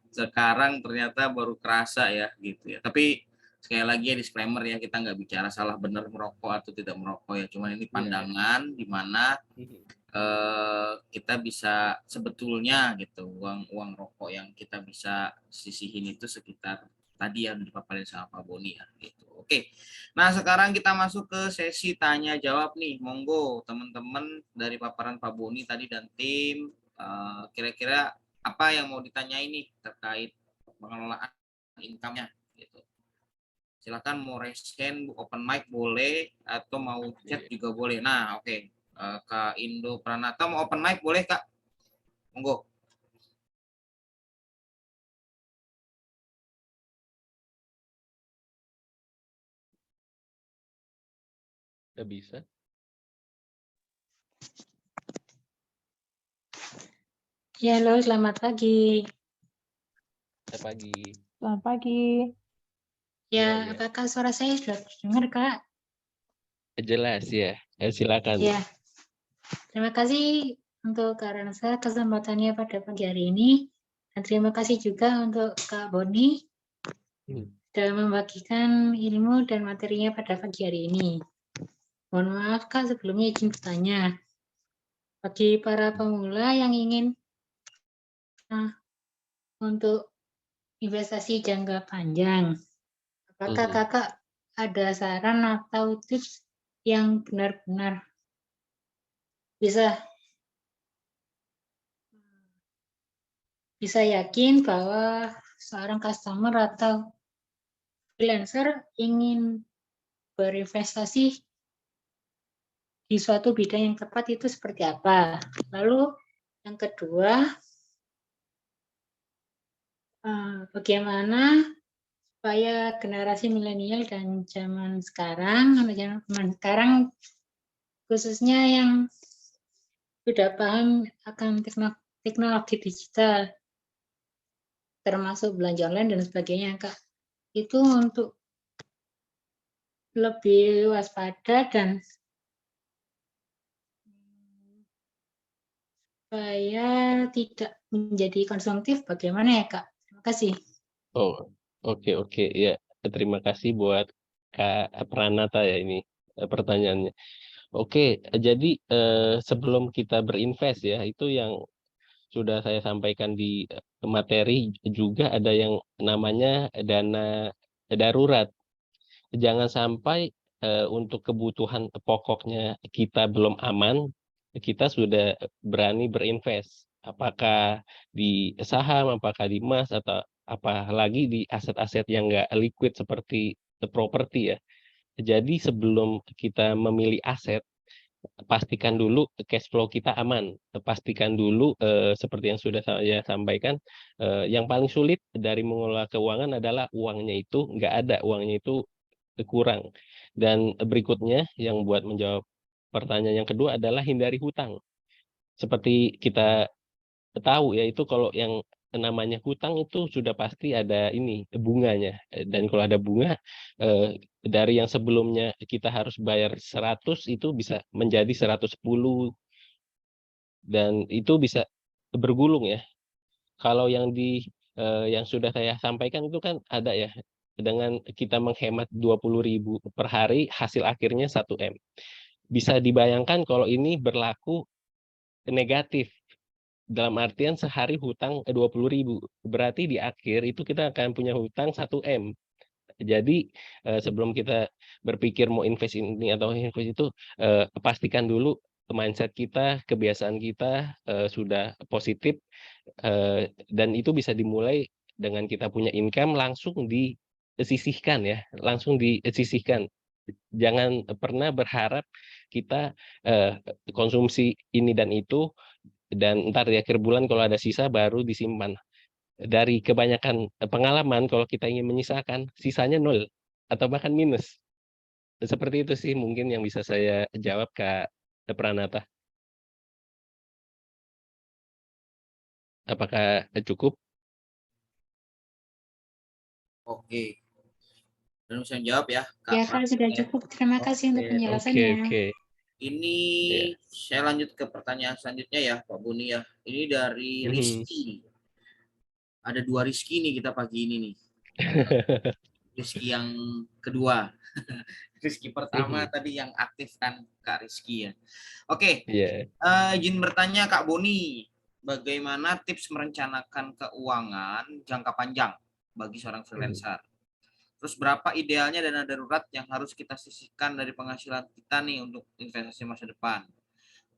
sekarang ternyata baru kerasa ya gitu ya. Tapi sekali lagi ya disclaimer ya, kita nggak bicara salah benar merokok atau tidak merokok ya. Cuman ini Iya, iya. pandangan di mana Mhm. kita bisa sebetulnya gitu uang rokok yang kita bisa sisihin itu sekitar tadi yang dipaparin sama Pak Boni ya gitu. Oke. Nah, sekarang kita masuk ke sesi tanya jawab nih. Monggo teman-teman dari paparan Pak Boni tadi dan tim kira-kira apa yang mau ditanya ini terkait pengelolaan income-nya gitu. Silakan mau raise hand, open mic boleh atau mau chat Iya. juga boleh. Nah, oke. Kak Indo Pranata mau open mic boleh Kak? Monggo. Nggak bisa. Ya, halo, selamat pagi. Setiap pagi. Selamat pagi. Iya, Ya, iya. apakah suara saya sudah terdengar, Kak? Jelas ya. Silakan. Ya, terima kasih untuk Kak Ransa kesempatannya pada pagi hari ini. Dan terima kasih juga untuk Kak Boni Hmm. dalam membagikan ilmu dan materinya pada pagi hari ini. Mohon maaf, Kak, sebelumnya izin bertanya. Bagi para pemula yang ingin untuk investasi jangka panjang, apakah Mhm. Kakak ada saran atau tips yang benar-benar bisa yakin bahwa seorang customer atau freelancer ingin berinvestasi di suatu bidang yang tepat itu seperti apa? Lalu yang kedua, bagaimana supaya generasi milenial dan zaman sekarang, khususnya yang sudah paham akan teknologi digital, termasuk belanja online dan sebagainya, Kak, itu untuk lebih waspada dan supaya tidak menjadi konsumtif, bagaimana ya, Kak? Terima kasih. Oh, oke, oke. Ya, terima kasih buat Kak Pranata ya ini pertanyaannya. Oke, jadi sebelum kita berinvest ya, itu yang sudah saya sampaikan di materi juga ada yang namanya dana darurat. Jangan sampai untuk kebutuhan pokoknya kita belum aman, kita sudah berani berinvest. Apakah di saham, apakah di emas, atau apalagi di aset-aset yang nggak liquid seperti properti ya. Jadi sebelum kita memilih aset, pastikan dulu cash flow kita aman. Pastikan dulu seperti yang sudah saya sampaikan, yang paling sulit dari mengelola keuangan adalah uangnya itu nggak ada, uangnya itu kurang. Dan berikutnya yang buat menjawab pertanyaan yang kedua adalah hindari hutang. Seperti kita tahu ya, itu kalau yang namanya hutang itu sudah pasti ada ini bunganya. Dan kalau ada bunga dari yang sebelumnya kita harus bayar 100 itu bisa menjadi 110 dan itu bisa bergulung ya. Kalau yang yang sudah saya sampaikan itu kan ada ya, dengan kita menghemat 20.000 per hari, hasil akhirnya 1 M. Bisa dibayangkan kalau ini berlaku negatif, dalam artian sehari hutang 20.000, berarti di akhir itu kita akan punya hutang 1 M. Jadi sebelum kita berpikir mau invest ini atau invest itu, pastikan dulu mindset kita, kebiasaan kita sudah positif, dan itu bisa dimulai dengan kita punya income langsung disisihkan ya, langsung disisihkan. Jangan pernah berharap kita konsumsi ini dan itu, dan entar di akhir bulan kalau ada sisa baru disimpan. Dari kebanyakan pengalaman kalau kita ingin menyisakan, sisanya nol atau bahkan minus. Seperti itu sih mungkin yang bisa saya jawab, Kak Pranata. apakah cukup? Oke. Dan bisa jawab ya, Kak Ya, Kak, sudah Pras. cukup. Terima kasih untuk Oke, Oke, penjelasannya. oke. ini Ya. saya lanjut ke pertanyaan selanjutnya ya, Pak Buni ya. Ini dari Mhm. Rizky. Ada 2 Rizky nih kita pagi ini nih. Rizky yang kedua. Rizky pertama Mhm. tadi yang aktif kan Kak Rizky ya. Oke, Iya. izin bertanya Kak Boni, bagaimana tips merencanakan keuangan jangka panjang bagi seorang Mhm. freelancer? Terus berapa idealnya dana darurat yang harus kita sisihkan dari penghasilan kita nih untuk investasi masa depan?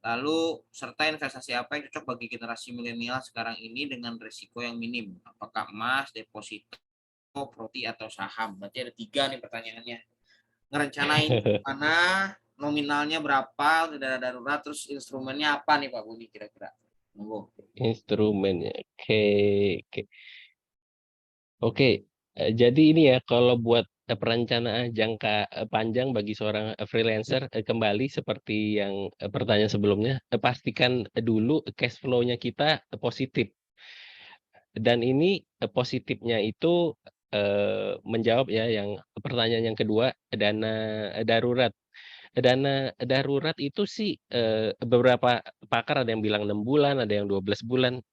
Lalu serta investasi apa yang cocok bagi generasi milenial sekarang ini dengan risiko yang minim? Apakah emas, deposito, properti atau saham? Berarti ada 3 nih pertanyaannya. Ngerencanain mana, nominalnya berapa untuk dana darurat, terus instrumennya apa nih Pak Budi kira-kira? Monggo. Instrumennya. Oke, oke. Oke, jadi ini ya kalau buat perencanaan jangka panjang bagi seorang freelancer, kembali seperti yang pertanyaan sebelumnya, pastikan dulu cash flow-nya kita positif. Dan ini positifnya itu menjawab ya yang pertanyaan yang kedua, dana darurat. Dana darurat itu sih beberapa pakar ada yang bilang 6 bulan, ada yang 12 bulan.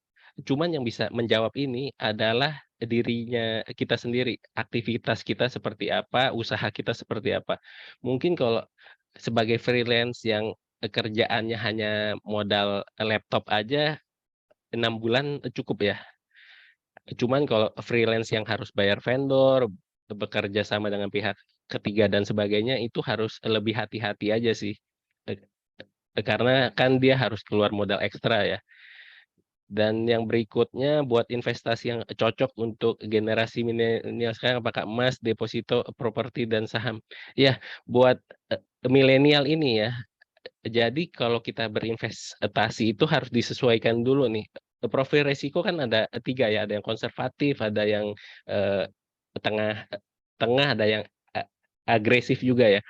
Cuman yang bisa menjawab ini adalah dirinya kita sendiri, aktivitas kita seperti apa, usaha kita seperti apa. Mungkin kalau sebagai freelance yang kerjaannya hanya modal laptop aja 6 bulan cukup ya. Cuman kalau freelance yang harus bayar vendor, bekerja sama dengan pihak ketiga dan sebagainya, itu harus lebih hati-hati aja sih. E karena kan dia harus keluar modal ekstra ya. Dan yang berikutnya buat investasi yang cocok untuk generasi milenial sekarang apakah emas, deposito, properti, dan saham. Ya, buat, milenial ini ya, jadi kalau kita berinvestasi itu harus disesuaikan dulu nih, profil resiko kan ada 3 ya, ada yang konservatif, ada yang, eee, tengah tengah, ada yang agresif juga ya.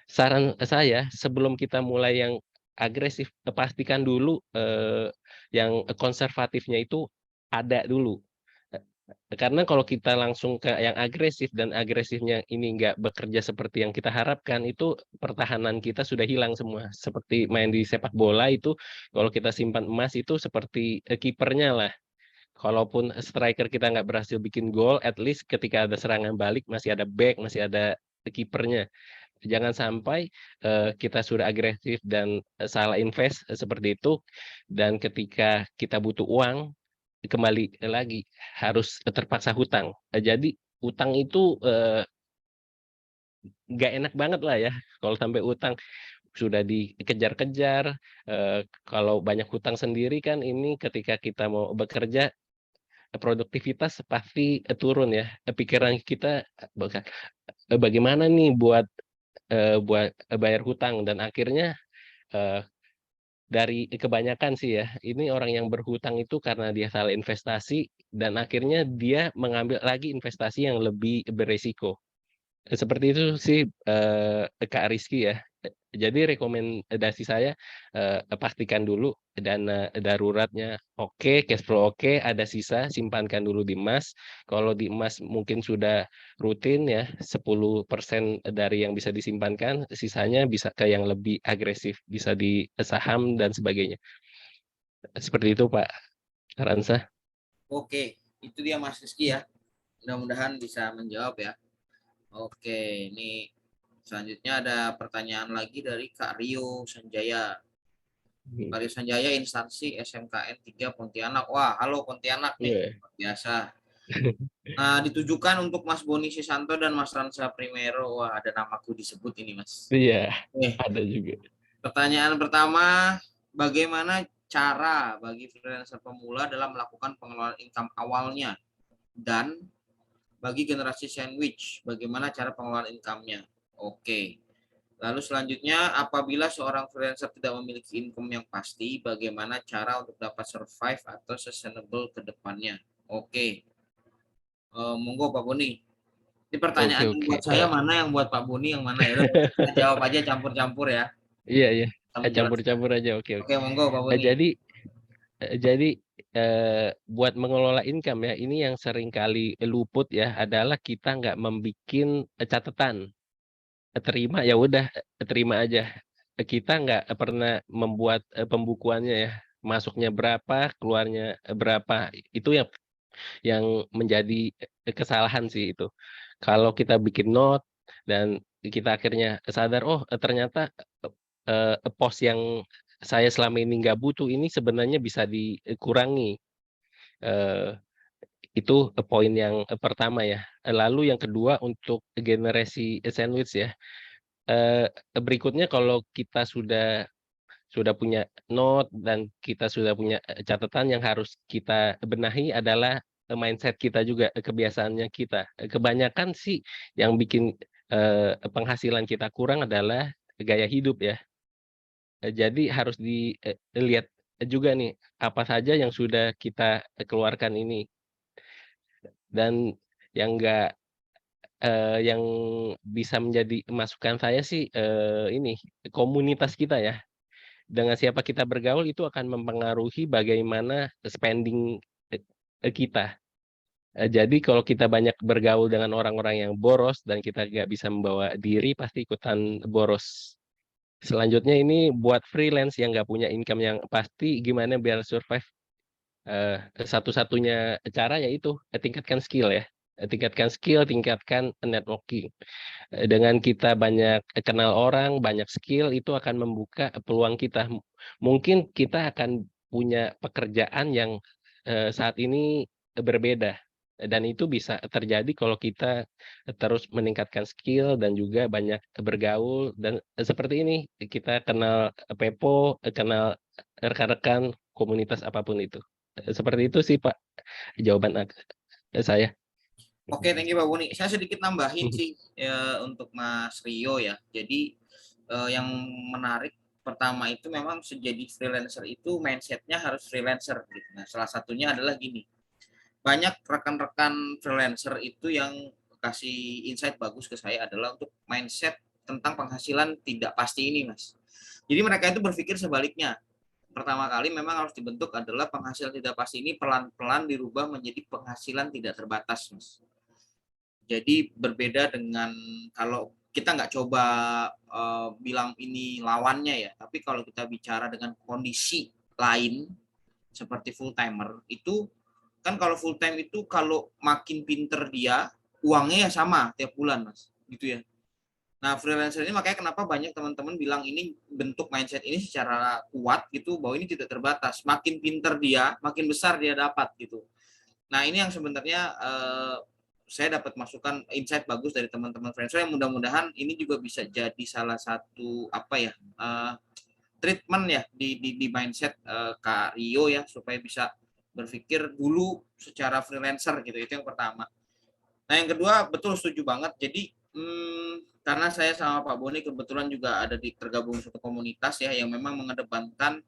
Saran saya sebelum kita mulai yang agresif, pastikan dulu, yang konservatifnya itu ada dulu. Karena kalau kita langsung ke yang agresif dan agresifnya ini nggak bekerja seperti yang kita harapkan, itu pertahanan kita sudah hilang semua. Seperti main di sepak bola itu, kalau kita simpan emas itu seperti, kipernya lah. Kalaupun striker kita nggak berhasil bikin gol, at least ketika ada serangan balik masih ada back, masih ada kipernya. Jangan sampai, kita sudah agresif dan, salah invest, seperti itu, dan ketika kita butuh uang, kembali lagi harus terpaksa hutang. Jadi utang itu, nggak enak banget lah ya kalau sampai utang, sudah dikejar-kejar, kalau banyak hutang sendiri kan ini ketika kita mau bekerja, produktivitas pasti, turun ya, pikiran kita, bagaimana nih buat bayar hutang dan akhirnya, eee, dari kebanyakan sih ya, ini orang yang berhutang itu karena dia salah investasi dan akhirnya dia mengambil lagi investasi yang lebih beresiko. Seperti itu sih, Kak Rizky ya. Jadi rekomendasi saya, pastikan dulu dana daruratnya oke, cash flow oke, ada sisa simpankan dulu di emas. Kalau di emas mungkin sudah rutin ya 10% dari yang bisa disimpankan, sisanya bisa ke yang lebih agresif, bisa di saham dan sebagainya. Seperti itu Pak Ransa. Oke, itu dia Mas Rizky ya. Mudah-mudahan bisa menjawab ya. Oke, ini selanjutnya ada pertanyaan lagi dari Kak Rio Sanjaya. Kak Rio Sanjaya, instansi SMKN 3 Pontianak. Wah, halo Pontianak nih. Iya. Luar biasa. Nah, ditujukan untuk Mas Boni Sisanto dan Mas Ransa Primero. Wah, ada namaku disebut ini, Mas. Iya, Oke, ada juga. pertanyaan pertama, bagaimana cara bagi freelancer pemula dalam melakukan pengelolaan income awalnya? Dan bagi generasi sandwich, bagaimana cara pengelolaan income-nya? Oke. Lalu selanjutnya, apabila seorang freelancer tidak memiliki income yang pasti, bagaimana cara untuk dapat survive atau sustainable ke depannya? Oke. Monggo Pak Boni. Ini Oke, pertanyaan yang oke. buat saya mana, yang buat Pak Boni yang mana ya? Udah, kita jawab aja campur-campur ya. Iya, iya. Kita menjelaskan. Campur-campur aja. Oke, oke. Oke, monggo Pak Boni. Jadi buat mengelola income ya, ini yang sering kali luput ya, adalah kita nggak membikin catatan. Terima ya udah, terima aja. Kita nggak pernah membuat, pembukuannya ya, masuknya berapa, keluarnya, berapa. Itu yang menjadi, kesalahan sih itu. Kalau kita bikin note dan kita akhirnya sadar, "Oh, ternyata, pos yang saya selama ini nggak butuh ini sebenarnya bisa dikurangi." Eee, itu, poin yang, pertama ya. Lalu yang kedua untuk generasi sandwich ya, berikutnya kalau kita sudah punya note dan kita sudah punya, catatan yang harus kita benahi adalah, mindset kita juga, kebiasaannya kita. Kebanyakan sih yang bikin, penghasilan kita kurang adalah gaya hidup ya. Jadi harus dilihat juga nih, apa saja yang sudah kita, keluarkan ini. Dan yang enggak yang bisa menjadi masukan saya sih, ini, komunitas kita ya. Dengan siapa kita bergaul itu akan mempengaruhi bagaimana spending, kita. Jadi kalau kita banyak bergaul dengan orang-orang yang boros dan kita nggak bisa membawa diri, pasti ikutan boros. Selanjutnya ini buat freelance yang nggak punya income yang pasti, gimana biar survive. Satu-satunya cara yaitu, tingkatkan skill ya, tingkatkan skill, tingkatkan networking. Dengan kita banyak kenal orang, banyak skill, itu akan membuka peluang kita. Mungkin kita akan punya pekerjaan yang, saat ini berbeda, dan itu bisa terjadi kalau kita terus meningkatkan skill dan juga banyak bergaul dan, seperti ini, kita kenal Pepo, kenal rekan-rekan komunitas apapun itu. Seperti itu sih Pak, jawaban saya. Oke, thank you Pak Boni. Saya sedikit nambahin sih ya, untuk Mas Rio ya. Jadi yang menarik pertama itu memang sejadi freelancer itu mindsetnya harus freelancer gitu. Nah, salah satunya adalah gini. Banyak rekan-rekan freelancer itu yang kasih insight bagus ke saya adalah untuk mindset tentang penghasilan tidak pasti ini, Mas. Jadi mereka itu berpikir sebaliknya. Pertama kali memang harus dibentuk adalah penghasilan tidak pasti ini pelan-pelan dirubah menjadi penghasilan tidak terbatas, Mas. Jadi berbeda dengan kalau kita nggak coba bilang ini lawannya ya, tapi kalau kita bicara dengan kondisi lain seperti full timer itu kan, kalau full time itu kalau makin pinter dia uangnya ya sama tiap bulan Mas, gitu ya. Nah freelancer ini makanya kenapa banyak teman-teman bilang ini bentuk mindset ini secara kuat gitu, bahwa ini tidak terbatas, makin pinter dia makin besar dia dapat gitu. Nah ini yang sebenarnya saya dapat masukan insight bagus dari teman-teman freelancer yang mudah-mudahan ini juga bisa jadi salah satu apa ya, treatment ya di mindset Kak Rio ya, supaya bisa berpikir dulu secara freelancer gitu. Itu yang pertama. Nah yang kedua betul setuju banget. Jadi karena saya sama Pak Boni kebetulan juga ada tergabung suatu komunitas ya yang memang mengedepankan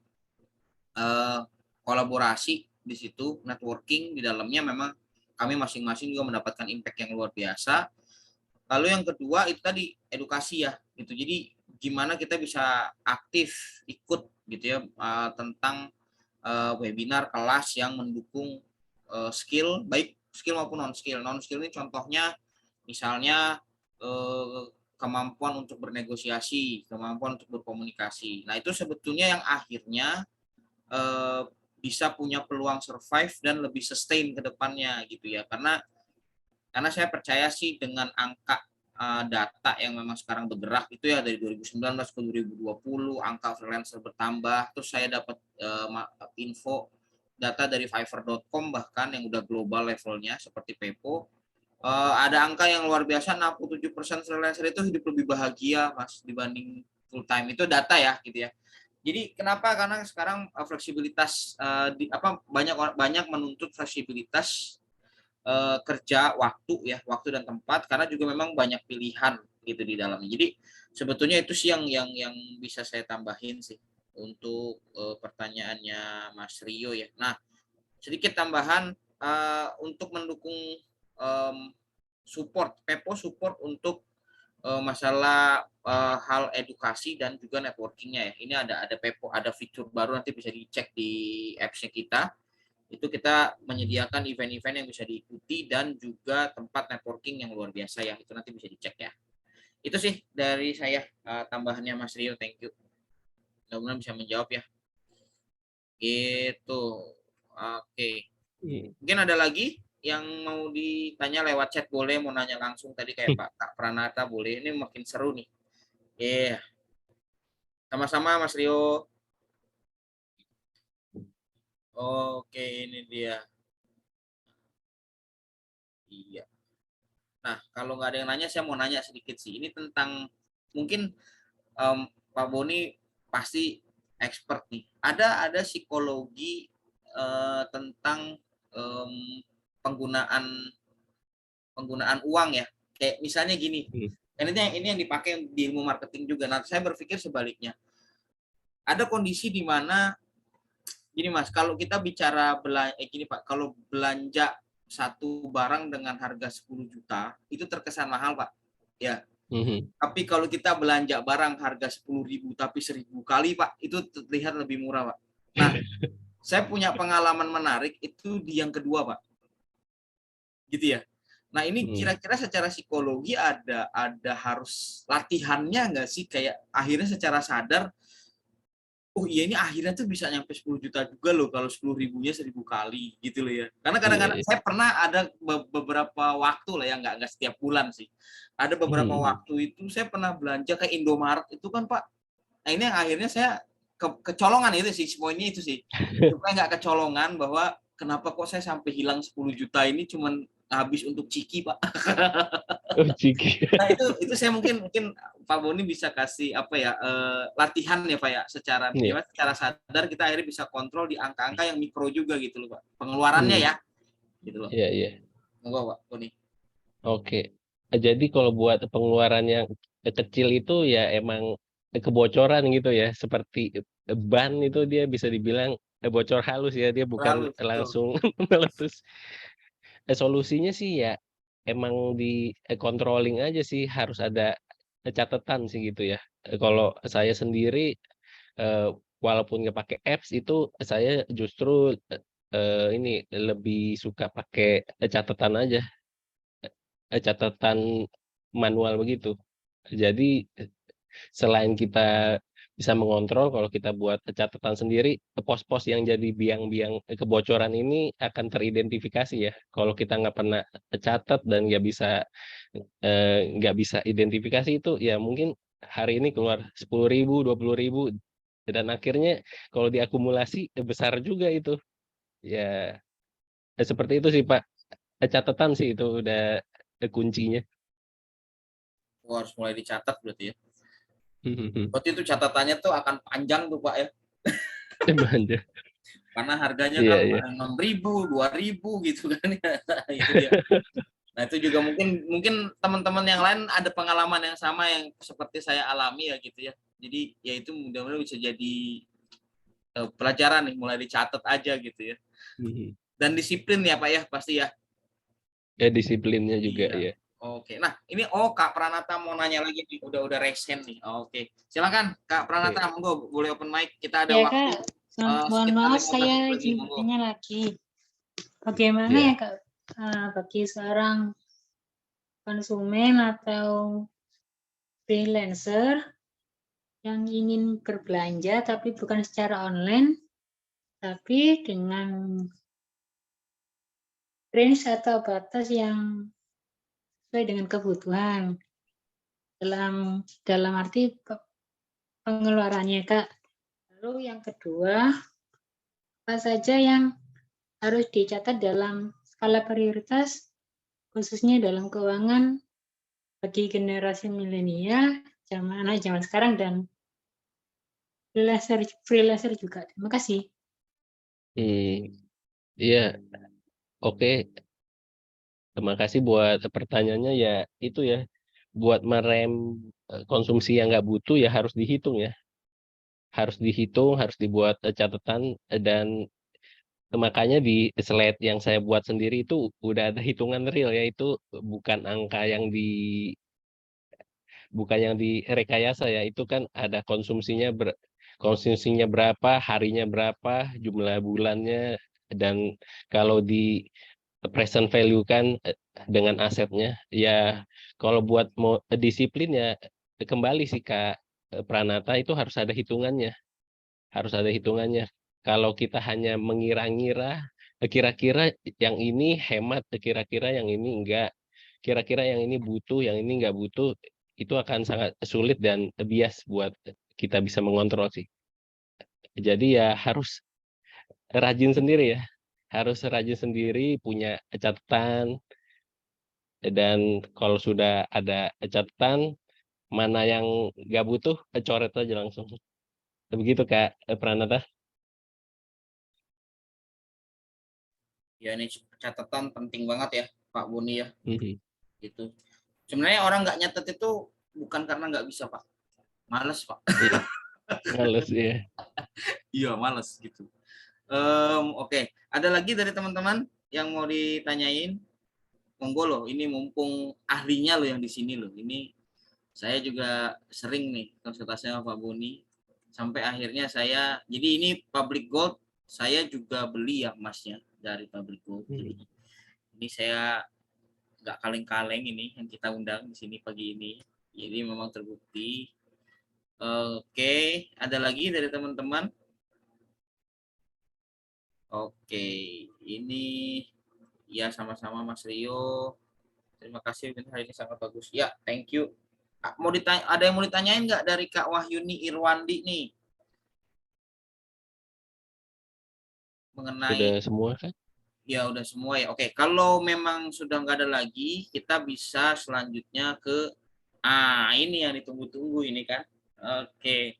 kolaborasi di situ, networking di dalamnya, memang kami masing-masing juga mendapatkan impact yang luar biasa. Lalu yang kedua itu tadi edukasi ya gitu. Jadi gimana kita bisa aktif ikut gitu ya tentang webinar, kelas yang mendukung skill, baik skill maupun non skill. Non skill ini contohnya misalnya kemampuan untuk bernegosiasi, kemampuan untuk berkomunikasi. Nah itu sebetulnya yang akhirnya bisa punya peluang survive dan lebih sustain ke depannya gitu ya. Karena saya percaya sih dengan angka data yang memang sekarang bergerak itu ya, dari 2019 ke 2020 angka freelancer bertambah. Terus saya dapat info data dari Fiverr.com bahkan yang udah global levelnya seperti Pepo, ada angka yang luar biasa, 67% freelancer itu hidup lebih bahagia Mas dibanding full time. Itu data ya gitu ya. Jadi kenapa? Karena sekarang fleksibilitas banyak menuntut fleksibilitas kerja waktu ya, waktu dan tempat, karena juga memang banyak pilihan gitu di dalamnya. Jadi sebetulnya itu sih yang bisa saya tambahin sih untuk pertanyaannya Mas Rio ya. Nah, sedikit tambahan untuk mendukung support Pepo support untuk masalah hal edukasi dan juga networkingnya ya. Ini ada Pepo, ada fitur baru, nanti bisa dicek di apps-nya kita. Itu kita menyediakan event-event yang bisa diikuti dan juga tempat networking yang luar biasa ya. Itu nanti bisa dicek ya. Itu sih dari saya tambahannya Mas Rio, thank you. Mudah-mudahan bisa menjawab ya. Gitu. Oke. Mungkin ada lagi yang mau ditanya lewat chat boleh, mau nanya langsung tadi kayak Pak Kak Pranata boleh. Ini makin seru nih. Iya. Sama-sama Mas Rio. Oke, ini dia. Iya. Nah, kalau nggak ada yang nanya, saya mau nanya sedikit sih. Ini tentang mungkin Pak Boni pasti expert nih. Ada psikologi tentang penggunaan uang ya. Kayak misalnya gini. Ini yang dipakai di ilmu marketing juga. Nah, saya berpikir sebaliknya. Ada kondisi di mana gini Mas, kalau kita bicara gini Pak, kalau belanja satu barang dengan harga 10 juta itu terkesan mahal Pak. Ya. Tapi kalau kita belanja barang harga 10.000 tapi 1.000 kali Pak, itu terlihat lebih murah Pak. Nah, saya punya pengalaman menarik itu di yang kedua Pak. Gitu ya. Nah, ini kira-kira secara psikologi ada harus latihannya nggak sih, kayak akhirnya secara sadar oh iya ini akhirnya tuh bisa nyampe 10 juta juga loh kalau 10.000-nya 1.000 kali gitu loh ya. Karena kadang-kadang saya pernah ada beberapa waktu lah ya, nggak setiap bulan sih. Ada beberapa waktu itu saya pernah belanja ke Indomaret itu kan Pak. Nah ini yang akhirnya saya kecolongan itu sih, poinnya itu sih. Supaya nggak kecolongan bahwa kenapa kok saya sampai hilang 10 juta ini cuman habis untuk ciki Pak. Oh, ciki. Nah itu saya mungkin Pak Boni bisa kasih apa ya latihan ya Pak ya, secara sadar kita akhirnya bisa kontrol di angka-angka yang mikro juga gitu loh Pak, pengeluarannya ya gitu loh. Iya. Enggak Pak Boni. Oke. Jadi kalau buat pengeluaran yang kecil itu ya emang kebocoran gitu ya, seperti ban itu dia bisa dibilang bocor halus ya, dia bukan Halus, langsung meletus. Solusinya sih ya emang di controlling aja sih, harus ada catatan sih gitu ya. Kalau saya sendiri walaupun nggak pakai apps itu saya justru ini lebih suka pakai catatan aja, catatan manual begitu. Jadi selain kita bisa mengontrol, kalau kita buat catatan sendiri, pos-pos yang jadi biang-biang kebocoran ini akan teridentifikasi ya. Kalau kita nggak pernah catat dan nggak bisa identifikasi itu, ya mungkin hari ini keluar 10.000, 20.000, dan akhirnya kalau diakumulasi besar juga itu. Ya seperti itu sih Pak. Catatan sih itu udah kuncinya. Harus mulai dicatat berarti ya. Berarti itu catatannya tuh akan panjang tuh Pak ya. Karena harganya kan 6.000, 2.000 gitu kan ya. Itu dia. Nah itu juga mungkin teman-teman yang lain ada pengalaman yang sama yang seperti saya alami ya gitu ya. Jadi ya itu mudah-mudahan bisa jadi pelajaran nih, mulai dicatat aja gitu ya. Dan disiplin ya Pak ya pasti ya. Ya disiplinnya juga ya. Oke, nah ini Kak Pranata mau nanya lagi nih, udah raise hand nih. Oke, silakan Kak Pranata, monggo boleh open mic, kita ada waktu. Kak, mohon maaf saya izin bertanya lagi. Bagaimana ya Kak bagi seorang konsumen atau freelancer yang ingin berbelanja tapi bukan secara online, tapi dengan range atau batas yang sesuai dengan kebutuhan dalam arti pengeluarannya Kak. Lalu yang kedua, apa saja yang harus dicatat dalam skala prioritas khususnya dalam keuangan bagi generasi milenial, zaman sekarang dan freelancer juga. Terima kasih. Iya, oke. Terima kasih buat pertanyaannya ya. Itu ya, buat merem konsumsi yang nggak butuh ya harus dihitung ya. Harus dihitung, harus dibuat catatan, dan makanya di slide yang saya buat sendiri itu udah ada hitungan real ya, itu bukan angka yang direkayasa ya, itu kan ada konsumsinya berapa, harinya berapa, jumlah bulannya, Dan kalau di present value kan dengan asetnya, ya kalau buat mau disiplin ya kembali sih Kak Pranata, itu harus ada hitungannya. Harus ada hitungannya. Kalau kita hanya mengira-ngira, kira-kira yang ini hemat, kira-kira yang ini enggak, kira-kira yang ini butuh, yang ini enggak butuh, itu akan sangat sulit dan bias buat kita bisa mengontrol sih. Jadi ya harus rajin sendiri ya. Harus rajin sendiri, punya catatan, dan kalau sudah ada catatan, mana yang nggak butuh, coret aja langsung. Begitu Kak Pranata. Ya ini catatan penting banget ya Pak Boni ya. Mhm. Gitu. Sebenarnya orang nggak nyatet itu bukan karena nggak bisa Pak, males Pak. Iya, males ya. Iya males gitu. Oke. Ada lagi dari teman-teman yang mau ditanyain? Monggo loh, ini mumpung ahlinya loh yang di sini loh. Ini saya juga sering nih konsultasi sama Pak Boni. Sampai akhirnya saya, jadi ini Public Gold, saya juga beli ya emasnya dari Public Gold. Jadi ini saya nggak kaleng-kaleng ini yang kita undang di sini pagi ini. Jadi memang terbukti. Oke, ada lagi dari teman-teman? Oke, ini ya sama-sama Mas Rio. Terima kasih hari ini sangat bagus. Ya, thank you. Mau ditanya, ada yang mau ditanyain nggak dari Kak Wahyuni Irwandi nih? Mengenai Sudah semua kan? ya udah semua ya. Oke, kalau memang sudah nggak ada lagi, kita bisa selanjutnya ke ini yang ditunggu-tunggu ini kan. Oke.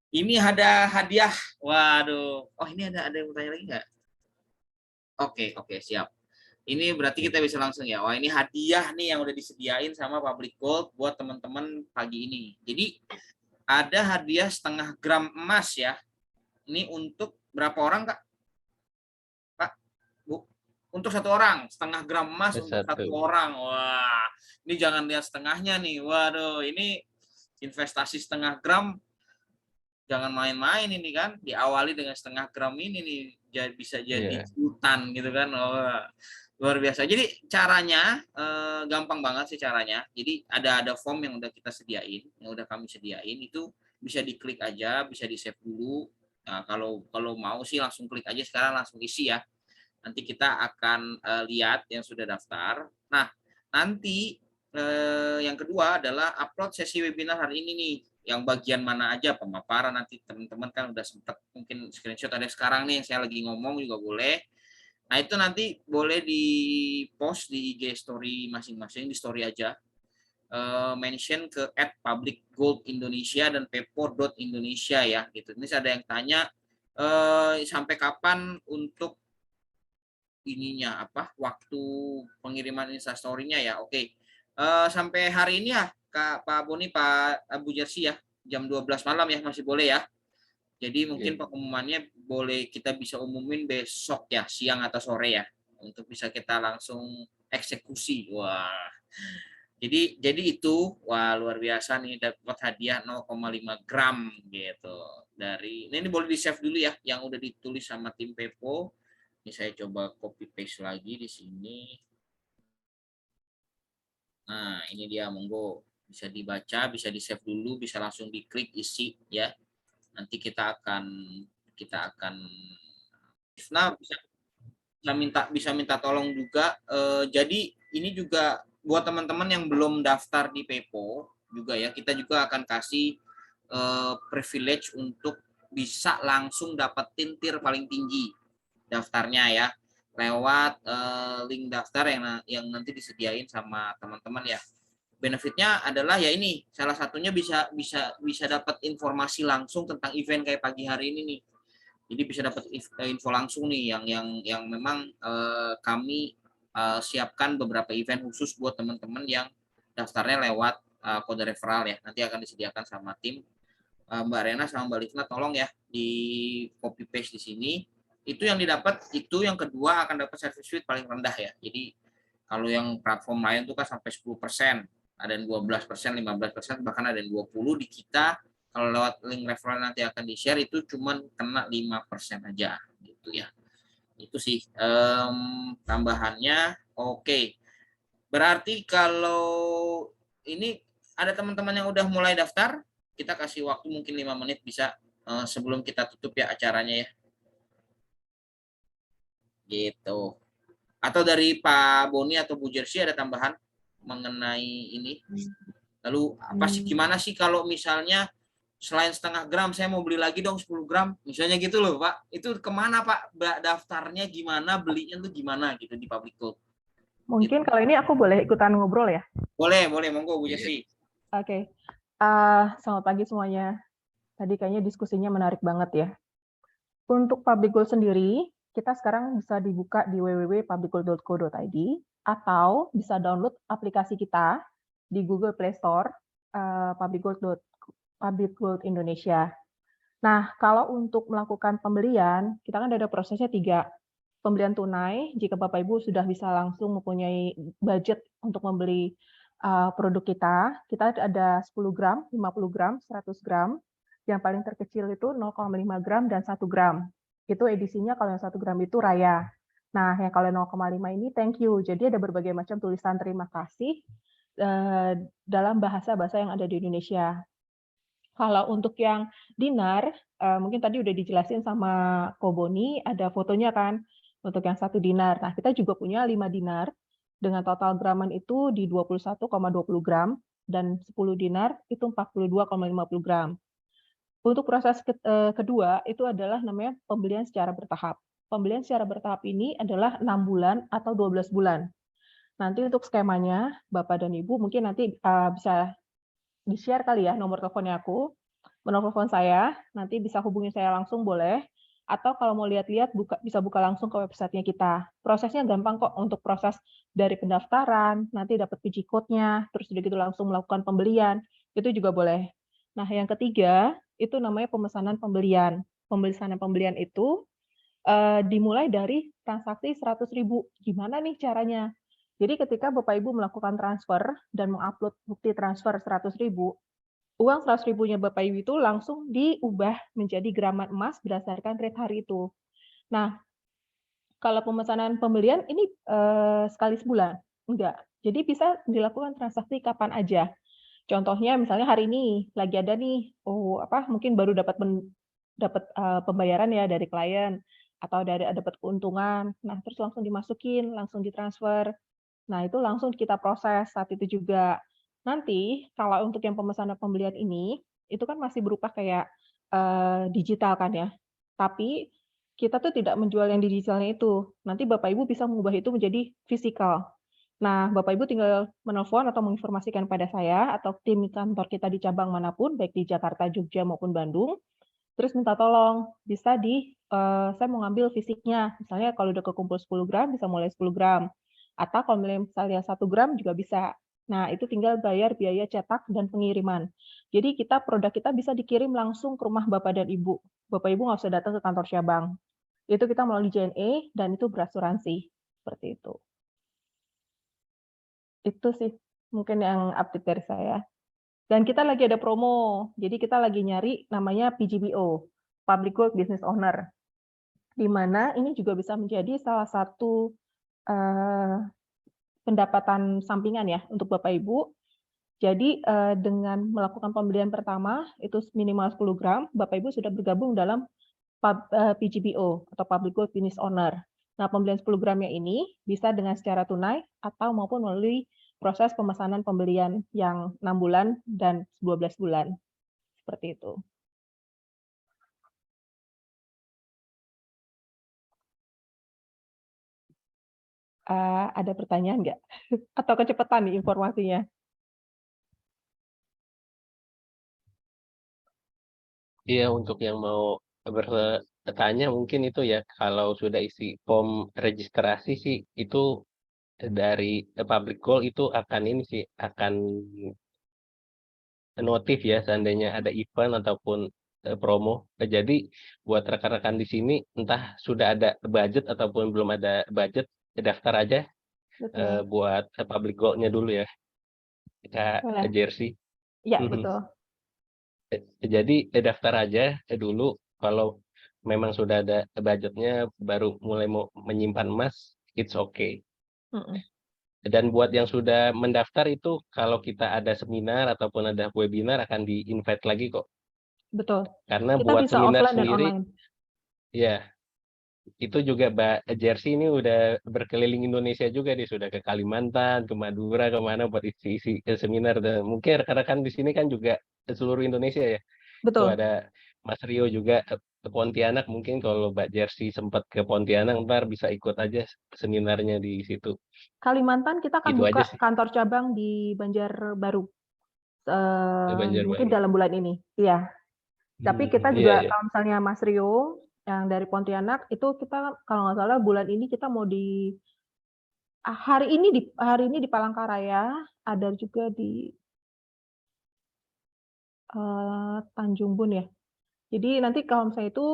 Ini ada hadiah. Waduh. Oh, ini ada yang mau tanya lagi nggak? Oke, siap. Ini berarti kita bisa langsung ya. Wah, ini hadiah nih yang udah disediain sama Public Gold buat teman-teman pagi ini. Jadi ada hadiah 0,5 gram emas ya. Ini untuk berapa orang Kak? Pak, Bu? Untuk 1 orang, 0,5 gram emas untuk 1 orang. Wah, ini jangan lihat setengahnya nih. Waduh, ini investasi 0,5 gram jangan main-main ini kan. Diawali dengan 0,5 gram ini nih bisa jadi jutaan gitu kan. Oh, luar biasa. Jadi caranya gampang banget sih caranya. Jadi ada form yang udah kita sediain, yang udah kami sediain, itu bisa diklik aja, bisa di-save dulu. Nah, kalau mau sih langsung klik aja sekarang, langsung isi ya. Nanti kita akan lihat yang sudah daftar. Nah, nanti yang kedua adalah upload sesi webinar hari ini nih. Yang bagian mana aja pemaparan, nanti teman-teman kan udah sempat mungkin screenshot ada sekarang nih yang saya lagi ngomong juga boleh. Nah, itu nanti boleh di post di IG story masing-masing, di story aja. Mention ke @publicgoldindonesia dan pepo.indonesia ya gitu. Ini ada yang tanya sampai kapan untuk ininya apa waktu pengiriman instastory-nya ya. Oke. Sampai hari ini ya Kak Pak Boni, Pak Abu Jersi ya, jam 12 malam ya masih boleh ya. Jadi mungkin pengumumannya boleh kita bisa umumin besok ya, siang atau sore ya, untuk bisa kita langsung eksekusi. Wah. Jadi itu wah luar biasa nih, dapat hadiah 0,5 gram gitu. Dari ini boleh di-save dulu ya yang udah ditulis sama tim Pepo. Ini saya coba copy paste lagi di sini. Nah, ini dia, monggo bisa dibaca, bisa di-save dulu, bisa langsung diklik isi ya. Nanti kita akan nah bisa minta tolong juga. Jadi ini juga buat teman-teman yang belum daftar di Pepo juga ya, kita juga akan kasih privilege untuk bisa langsung dapetin tier paling tinggi daftarnya ya, lewat link daftar yang nanti disediain sama teman-teman ya. Benefitnya adalah ya ini, salah satunya bisa dapat informasi langsung tentang event kayak pagi hari ini nih. Jadi bisa dapat info langsung nih yang memang kami siapkan beberapa event khusus buat teman-teman yang daftarnya lewat kode referral ya. Nanti akan disediakan sama tim Mbak Rena sama Mbak Livna, tolong ya di copy paste di sini. Itu yang didapat, itu yang kedua akan dapat service fee paling rendah ya. Jadi kalau yang platform lain tuh kan sampai 10%, ada yang 12%, 15%, bahkan ada yang 20%. Di kita kalau lewat link referral nanti akan di-share itu cuman kena 5% aja gitu ya. Itu sih tambahannya. Oke. Berarti kalau ini ada teman-teman yang udah mulai daftar, kita kasih waktu mungkin 5 menit bisa sebelum kita tutup ya acaranya ya. Gitu. Atau dari Pak Boni atau Bu Jersey ada tambahan mengenai ini? Lalu apa sih, gimana sih kalau misalnya selain setengah gram saya mau beli lagi dong 10 gram misalnya gitu loh Pak, itu kemana Pak daftarnya, gimana belinya tuh gimana gitu di Public Gold? Mungkin kalau ini aku boleh ikutan ngobrol ya? Boleh monggo Bu Jesi. Oke. Selamat pagi semuanya. Tadi kayaknya diskusinya menarik banget ya. Untuk Public Gold sendiri, kita sekarang bisa dibuka di www.publicgold.co.id atau bisa download aplikasi kita di Google Play Store, Public Gold Indonesia. Nah, kalau untuk melakukan pembelian, kita kan ada prosesnya 3. Pembelian tunai, jika Bapak Ibu sudah bisa langsung mempunyai budget untuk membeli produk kita ada 10 gram, 50 gram, 100 gram. Yang paling terkecil itu 0,5 gram dan 1 gram. Itu edisinya kalau yang 1 gram itu Raya. Nah, yang kalau 0,5 ini thank you. Jadi ada berbagai macam tulisan terima kasih dalam bahasa-bahasa yang ada di Indonesia. Kalau untuk yang dinar, mungkin tadi udah dijelasin sama Ko Boni, ada fotonya kan, untuk yang 1 dinar. Nah, kita juga punya 5 dinar, dengan total graman itu di 21,20 gram, dan 10 dinar itu 42,50 gram. Untuk proses kedua, itu adalah namanya pembelian secara bertahap. Pembelian secara bertahap ini adalah 6 bulan atau 12 bulan. Nanti untuk skemanya, Bapak dan Ibu mungkin nanti bisa di-share kali ya nomor teleponnya aku, nomor telepon saya, nanti bisa hubungi saya langsung boleh, atau kalau mau lihat-lihat bisa buka langsung ke websitenya kita. Prosesnya gampang kok untuk proses dari pendaftaran, nanti dapat PG code-nya, terus udah gitu langsung melakukan pembelian, itu juga boleh. Nah, yang ketiga, itu namanya pemesanan pembelian. Pemesanan pembelian itu dimulai dari transaksi 100.000. Gimana nih caranya? Jadi ketika Bapak Ibu melakukan transfer dan mengupload bukti transfer 100.000, uang 100.000-nya Bapak Ibu itu langsung diubah menjadi graman emas berdasarkan rate hari itu. Nah, kalau pemesanan pembelian ini sekali sebulan? Enggak. Jadi bisa dilakukan transaksi kapan aja. Contohnya misalnya hari ini lagi ada nih, mungkin baru dapat pembayaran ya dari klien atau dapat keuntungan. Nah, terus langsung dimasukin, langsung ditransfer. Nah, itu langsung kita proses saat itu juga. Nanti kalau untuk yang pemesanan pembelian ini, itu kan masih berupa kayak digital kan ya. Tapi kita tuh tidak menjual yang digitalnya itu. Nanti Bapak Ibu bisa mengubah itu menjadi fisikal. Nah, Bapak Ibu tinggal menelpon atau menginformasikan pada saya atau tim kantor kita di cabang manapun, baik di Jakarta, Jogja maupun Bandung. Terus minta tolong, bisa saya mau ngambil fisiknya. Misalnya kalau udah kekumpul 10 gram, bisa mulai 10 gram. Atau kalau misalnya 1 gram juga bisa. Nah, itu tinggal bayar biaya cetak dan pengiriman. Jadi produk kita bisa dikirim langsung ke rumah Bapak dan Ibu. Bapak Ibu nggak usah datang ke kantor cabang. Itu kita melalui JNE dan itu berasuransi. Seperti itu. Itu sih mungkin yang update dari saya. Dan kita lagi ada promo. Jadi kita lagi nyari namanya PGBO, Public Gold Business Owner. Di mana ini juga bisa menjadi salah satu pendapatan sampingan ya untuk Bapak Ibu. Jadi dengan melakukan pembelian pertama itu minimal 10 gram, Bapak Ibu sudah bergabung dalam PGBO atau Public Gold Business Owner. Nah, pembelian 10 gramnya ini bisa dengan secara tunai atau maupun melalui proses pemesanan pembelian yang 6 bulan dan 12 bulan. Seperti itu. Ada pertanyaan nggak? Atau kecepatan nih informasinya? Iya, untuk yang mau bertanya mungkin itu ya, kalau sudah isi form registrasi sih, itu dari Public Gold itu akan ini sih, akan notif ya seandainya ada event ataupun promo. Jadi buat rekan-rekan di sini, entah sudah ada budget ataupun belum ada budget, daftar aja buat Public Gold-nya dulu ya, Kak Jersey. Iya, betul. Jadi daftar aja dulu, kalau memang sudah ada budgetnya baru mulai mau menyimpan emas, it's okay. Mm-mm. Dan buat yang sudah mendaftar itu kalau kita ada seminar ataupun ada webinar akan di-invite lagi kok. Betul. Karena Kita buat bisa seminar offline dan sendiri, online. ya itu juga Mbak Jersey ini udah berkeliling Indonesia juga, dia sudah ke Kalimantan, ke Madura, kemana buat isi seminar. Dan mungkin rekan-rekan di sini kan juga ke seluruh Indonesia ya. Tuh Betul. ada Mas Rio juga ke Pontianak, mungkin kalau Mbak Jersey sempat ke Pontianak ntar bisa ikut aja seminarnya di situ. Kalimantan kita akan Itu aja buka sih, kantor cabang di Banjarbaru. Mungkin Banjarbaru. dalam bulan ini. Iya. Tapi kita Iya, juga iya. kalau misalnya Mas Rio yang dari Pontianak itu kita kalau nggak salah bulan ini kita mau hari ini di Palangkaraya, ada juga di Tanjung Bun ya. Jadi nanti kalau misalnya itu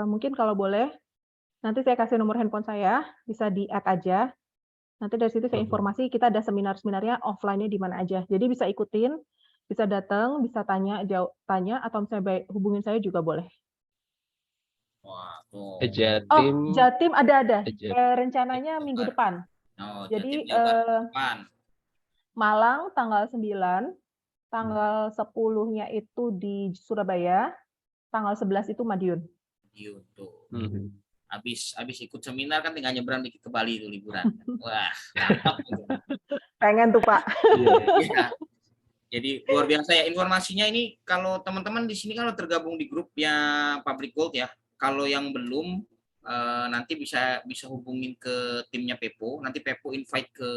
mungkin kalau boleh nanti saya kasih nomor handphone saya, bisa di-add aja. Nanti dari situ saya informasi kita ada seminar-seminarnya offline-nya di mana aja. Jadi bisa ikutin, bisa datang, bisa tanya atau misalnya hubungin saya juga boleh. Wah, tuh. Oh, Jatim, Jatim ada. Jatim. Rencananya minggu depan. Oh, Jadi Jatim Jabar depan. Malang tanggal 9, tanggal 10-nya itu di Surabaya, tanggal 11 itu Madiun. Madiun tuh. Mhm. Habis ikut seminar kan tinggal nyebrang dikit ke Bali tuh liburan. Wah, mantap gitu. Pengen tuh, Pak. Iya. Jadi luar biasa ya informasinya ini. Kalau teman-teman di sini kalau tergabung di grupnya Public Gold ya, kalau yang belum nanti bisa hubungin ke timnya Pepo. Nanti Pepo invite ke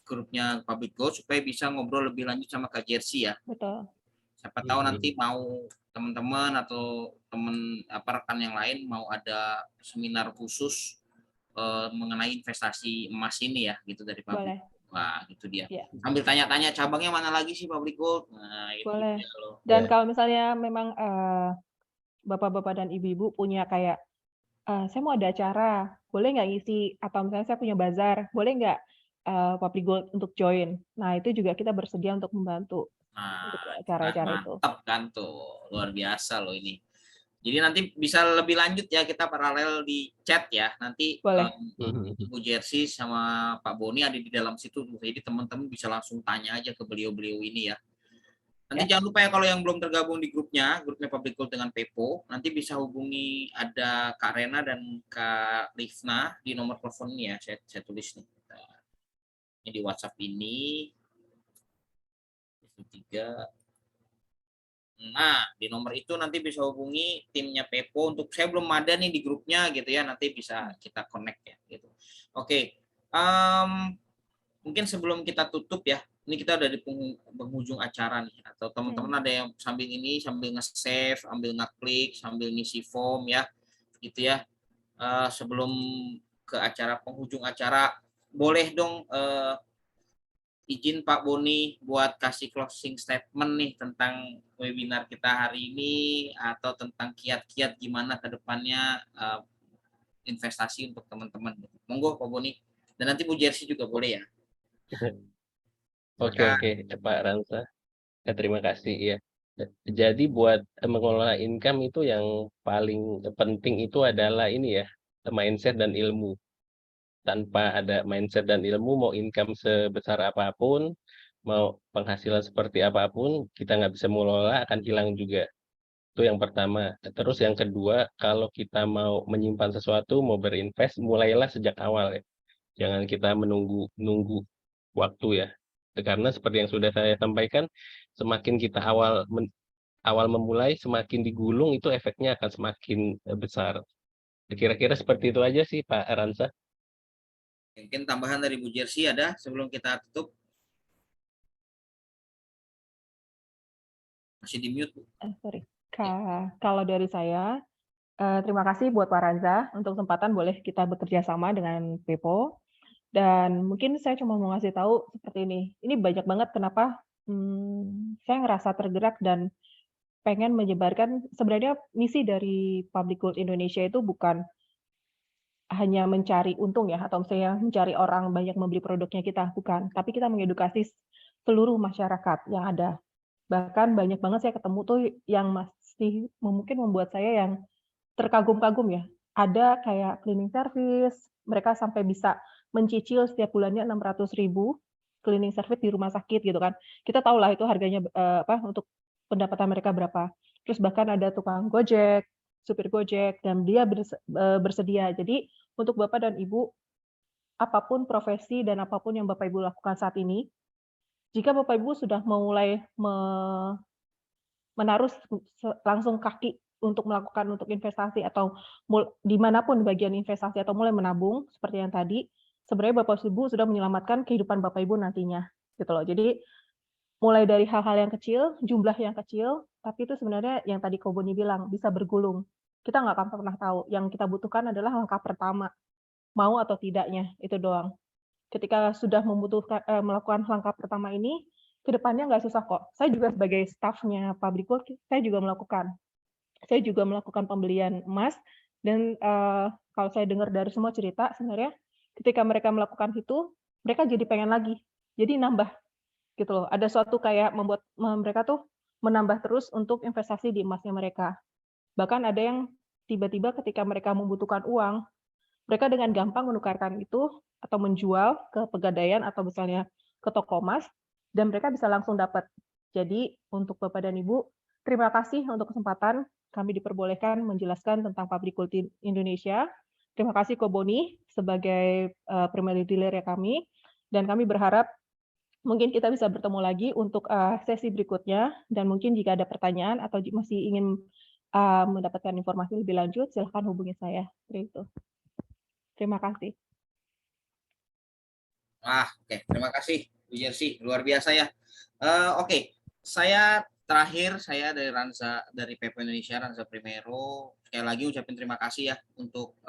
grupnya Public Gold supaya bisa ngobrol lebih lanjut sama Kak Jersey ya. Betul. Siapa tahu nanti mau teman-teman atau rekan yang lain mau ada seminar khusus mengenai investasi emas ini ya gitu dari Public. Boleh. Wah, gitu dia. Ya. Sambil tanya-tanya cabangnya mana lagi sih Public Gold. Nah, itu Boleh. dia loh. Dan kalau misalnya memang bapak-bapak dan ibu-ibu punya kayak saya mau ada acara, boleh nggak ngisi, atau misalnya saya punya bazar, boleh nggak Public Gold untuk join? Nah, itu juga kita bersedia untuk membantu untuk acara-acara itu. Mantap kan tuh, luar biasa loh ini. Jadi nanti bisa lebih lanjut ya, kita paralel di chat ya. Nanti Boleh. Bu Jersey sama Pak Boni ada di dalam situ. Jadi teman-teman bisa langsung tanya aja ke beliau-beliau ini ya. Nanti jangan lupa ya kalau yang belum tergabung di grupnya Public Gold dengan Pepo, nanti bisa hubungi ada Kak Rena dan Kak Rifna di nomor telepon ini ya, saya tulis nih. Ini di WhatsApp ini. 3. Nah, di nomor itu nanti bisa hubungi timnya Pepo untuk saya belum ada nih di grupnya gitu ya, nanti bisa kita connect ya gitu. Oke. Mungkin sebelum kita tutup ya, ini kita udah di penghujung acara nih, atau teman-teman ada yang sambil nge-save, sambil ngeklik, sambil ngisi form ya, gitu ya. Sebelum ke acara penghujung acara, boleh dong izin Pak Boni buat kasih closing statement nih tentang webinar kita hari ini, atau tentang kiat-kiat gimana ke depannya investasi untuk teman-teman. Monggo Pak Boni. Dan nanti Bu Jersey juga boleh ya. Oke, Pak Ransa. Terima kasih ya. Jadi buat mengelola income itu yang paling penting itu adalah ini ya, mindset dan ilmu. Tanpa ada mindset dan ilmu, mau income sebesar apapun, mau penghasilan seperti apapun, kita nggak bisa mengelola, akan hilang juga. Itu yang pertama. Terus yang kedua, kalau kita mau menyimpan sesuatu, mau berinvest, mulailah sejak awal ya. Jangan kita menunggu waktu ya. Karena seperti yang sudah saya sampaikan, semakin kita awal memulai, semakin digulung itu efeknya akan semakin besar. Kira-kira seperti itu aja sih Pak Ransa. Mungkin tambahan dari Bu Jersey ada sebelum kita tutup? Masih di mute, Bu. Sorry. Kalau dari saya, terima kasih buat Pak Ranza untuk kesempatan boleh kita bekerja sama dengan Pepo. Dan mungkin saya cuma mau ngasih tahu seperti ini. Ini banyak banget kenapa saya ngerasa tergerak dan pengen menyebarkan, sebenarnya misi dari Public Gold Indonesia itu bukan hanya mencari untung ya, atau misalnya mencari orang banyak membeli produknya kita, bukan. Tapi kita mengedukasi seluruh masyarakat yang ada. Bahkan banyak banget saya ketemu tuh yang masih mungkin membuat saya yang terkagum-kagum ya. Ada kayak cleaning service, mereka sampai bisa mencicil setiap bulannya 600.000 cleaning service di rumah sakit gitu kan. Kita tahu lah itu harganya untuk pendapatan mereka berapa. Terus bahkan ada tukang Gojek, supir Gojek, dan dia bersedia. Jadi untuk Bapak dan Ibu, apapun profesi dan apapun yang Bapak Ibu lakukan saat ini, jika Bapak Ibu sudah mulai menaruh langsung kaki untuk melakukan untuk investasi atau dimanapun bagian investasi atau mulai menabung seperti yang tadi, sebenarnya Bapak Ibu sudah menyelamatkan kehidupan Bapak Ibu nantinya gitu loh. Jadi mulai dari hal-hal yang kecil, jumlah yang kecil, tapi itu sebenarnya yang tadi Ko Boni bilang bisa bergulung. Kita nggak akan pernah tahu. Yang kita butuhkan adalah langkah pertama, mau atau tidaknya itu doang. Ketika sudah melakukan langkah pertama ini, kedepannya nggak susah kok. Saya juga sebagai staffnya Public Gold, saya juga melakukan pembelian emas, dan kalau saya dengar dari semua cerita, sebenarnya ketika mereka melakukan itu, mereka jadi pengen lagi, jadi nambah gitu loh. Ada suatu kayak membuat mereka tuh menambah terus untuk investasi di emasnya mereka. Bahkan ada yang tiba-tiba ketika mereka membutuhkan uang, mereka dengan gampang menukarkan itu atau menjual ke Pegadaian atau misalnya ke toko emas, dan mereka bisa langsung dapat. Jadi untuk Bapak dan Ibu, terima kasih untuk kesempatan kami diperbolehkan menjelaskan tentang Public Gold Indonesia. Terima kasih Ko Boni sebagai primary dealer ya kami, dan kami berharap mungkin kita bisa bertemu lagi untuk sesi berikutnya, dan mungkin jika ada pertanyaan atau masih ingin mendapatkan informasi lebih lanjut, silakan hubungi saya. Seperti itu. Terima kasih. Oke. Terima kasih Bu Jersey, luar biasa ya. Oke, saya terakhir dari Ranza dari PP Indonesia, Ranza Primero. Sekali lagi ucapin terima kasih ya untuk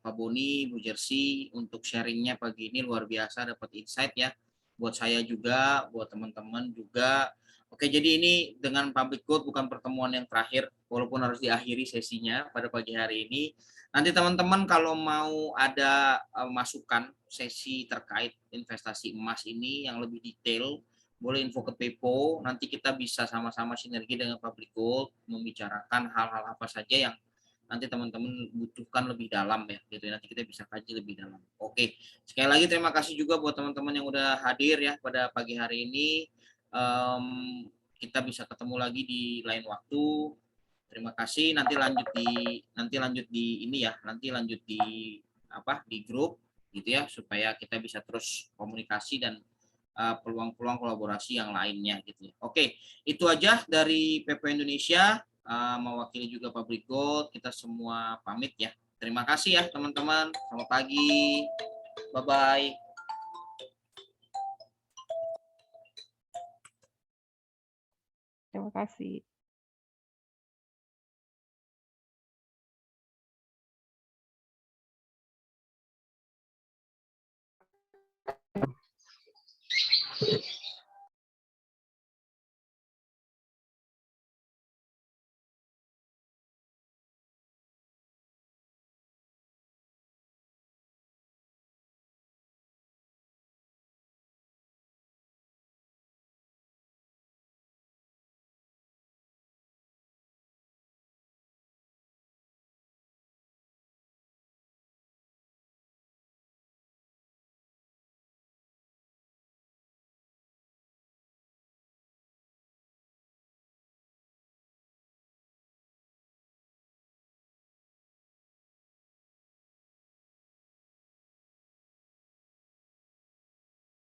Pak Boni, Bu Jersey untuk sharingnya pagi ini, luar biasa, dapat insight ya. Buat saya juga, buat teman-teman juga. Oke, jadi ini dengan Public Gold bukan pertemuan yang terakhir, walaupun harus diakhiri sesinya pada pagi hari ini. Nanti teman-teman kalau mau ada masukan sesi terkait investasi emas ini yang lebih detail, boleh info ke Pepo. Nanti kita bisa sama-sama sinergi dengan Public Gold membicarakan hal-hal apa saja yang nanti teman-teman butuhkan lebih dalam ya, gitu. Nanti kita bisa kaji lebih dalam. Oke, sekali lagi terima kasih juga buat teman-teman yang udah hadir ya pada pagi hari ini. Kita bisa ketemu lagi di lain waktu. Terima kasih. Nanti lanjut di ini ya. Nanti lanjut di grup gitu ya, supaya kita bisa terus komunikasi dan peluang-peluang kolaborasi yang lainnya gitu. Oke, itu aja dari PP Indonesia, mewakili juga Public Gold. Kita semua pamit ya. Terima kasih ya teman-teman. Selamat pagi. Bye-bye. Terima kasih.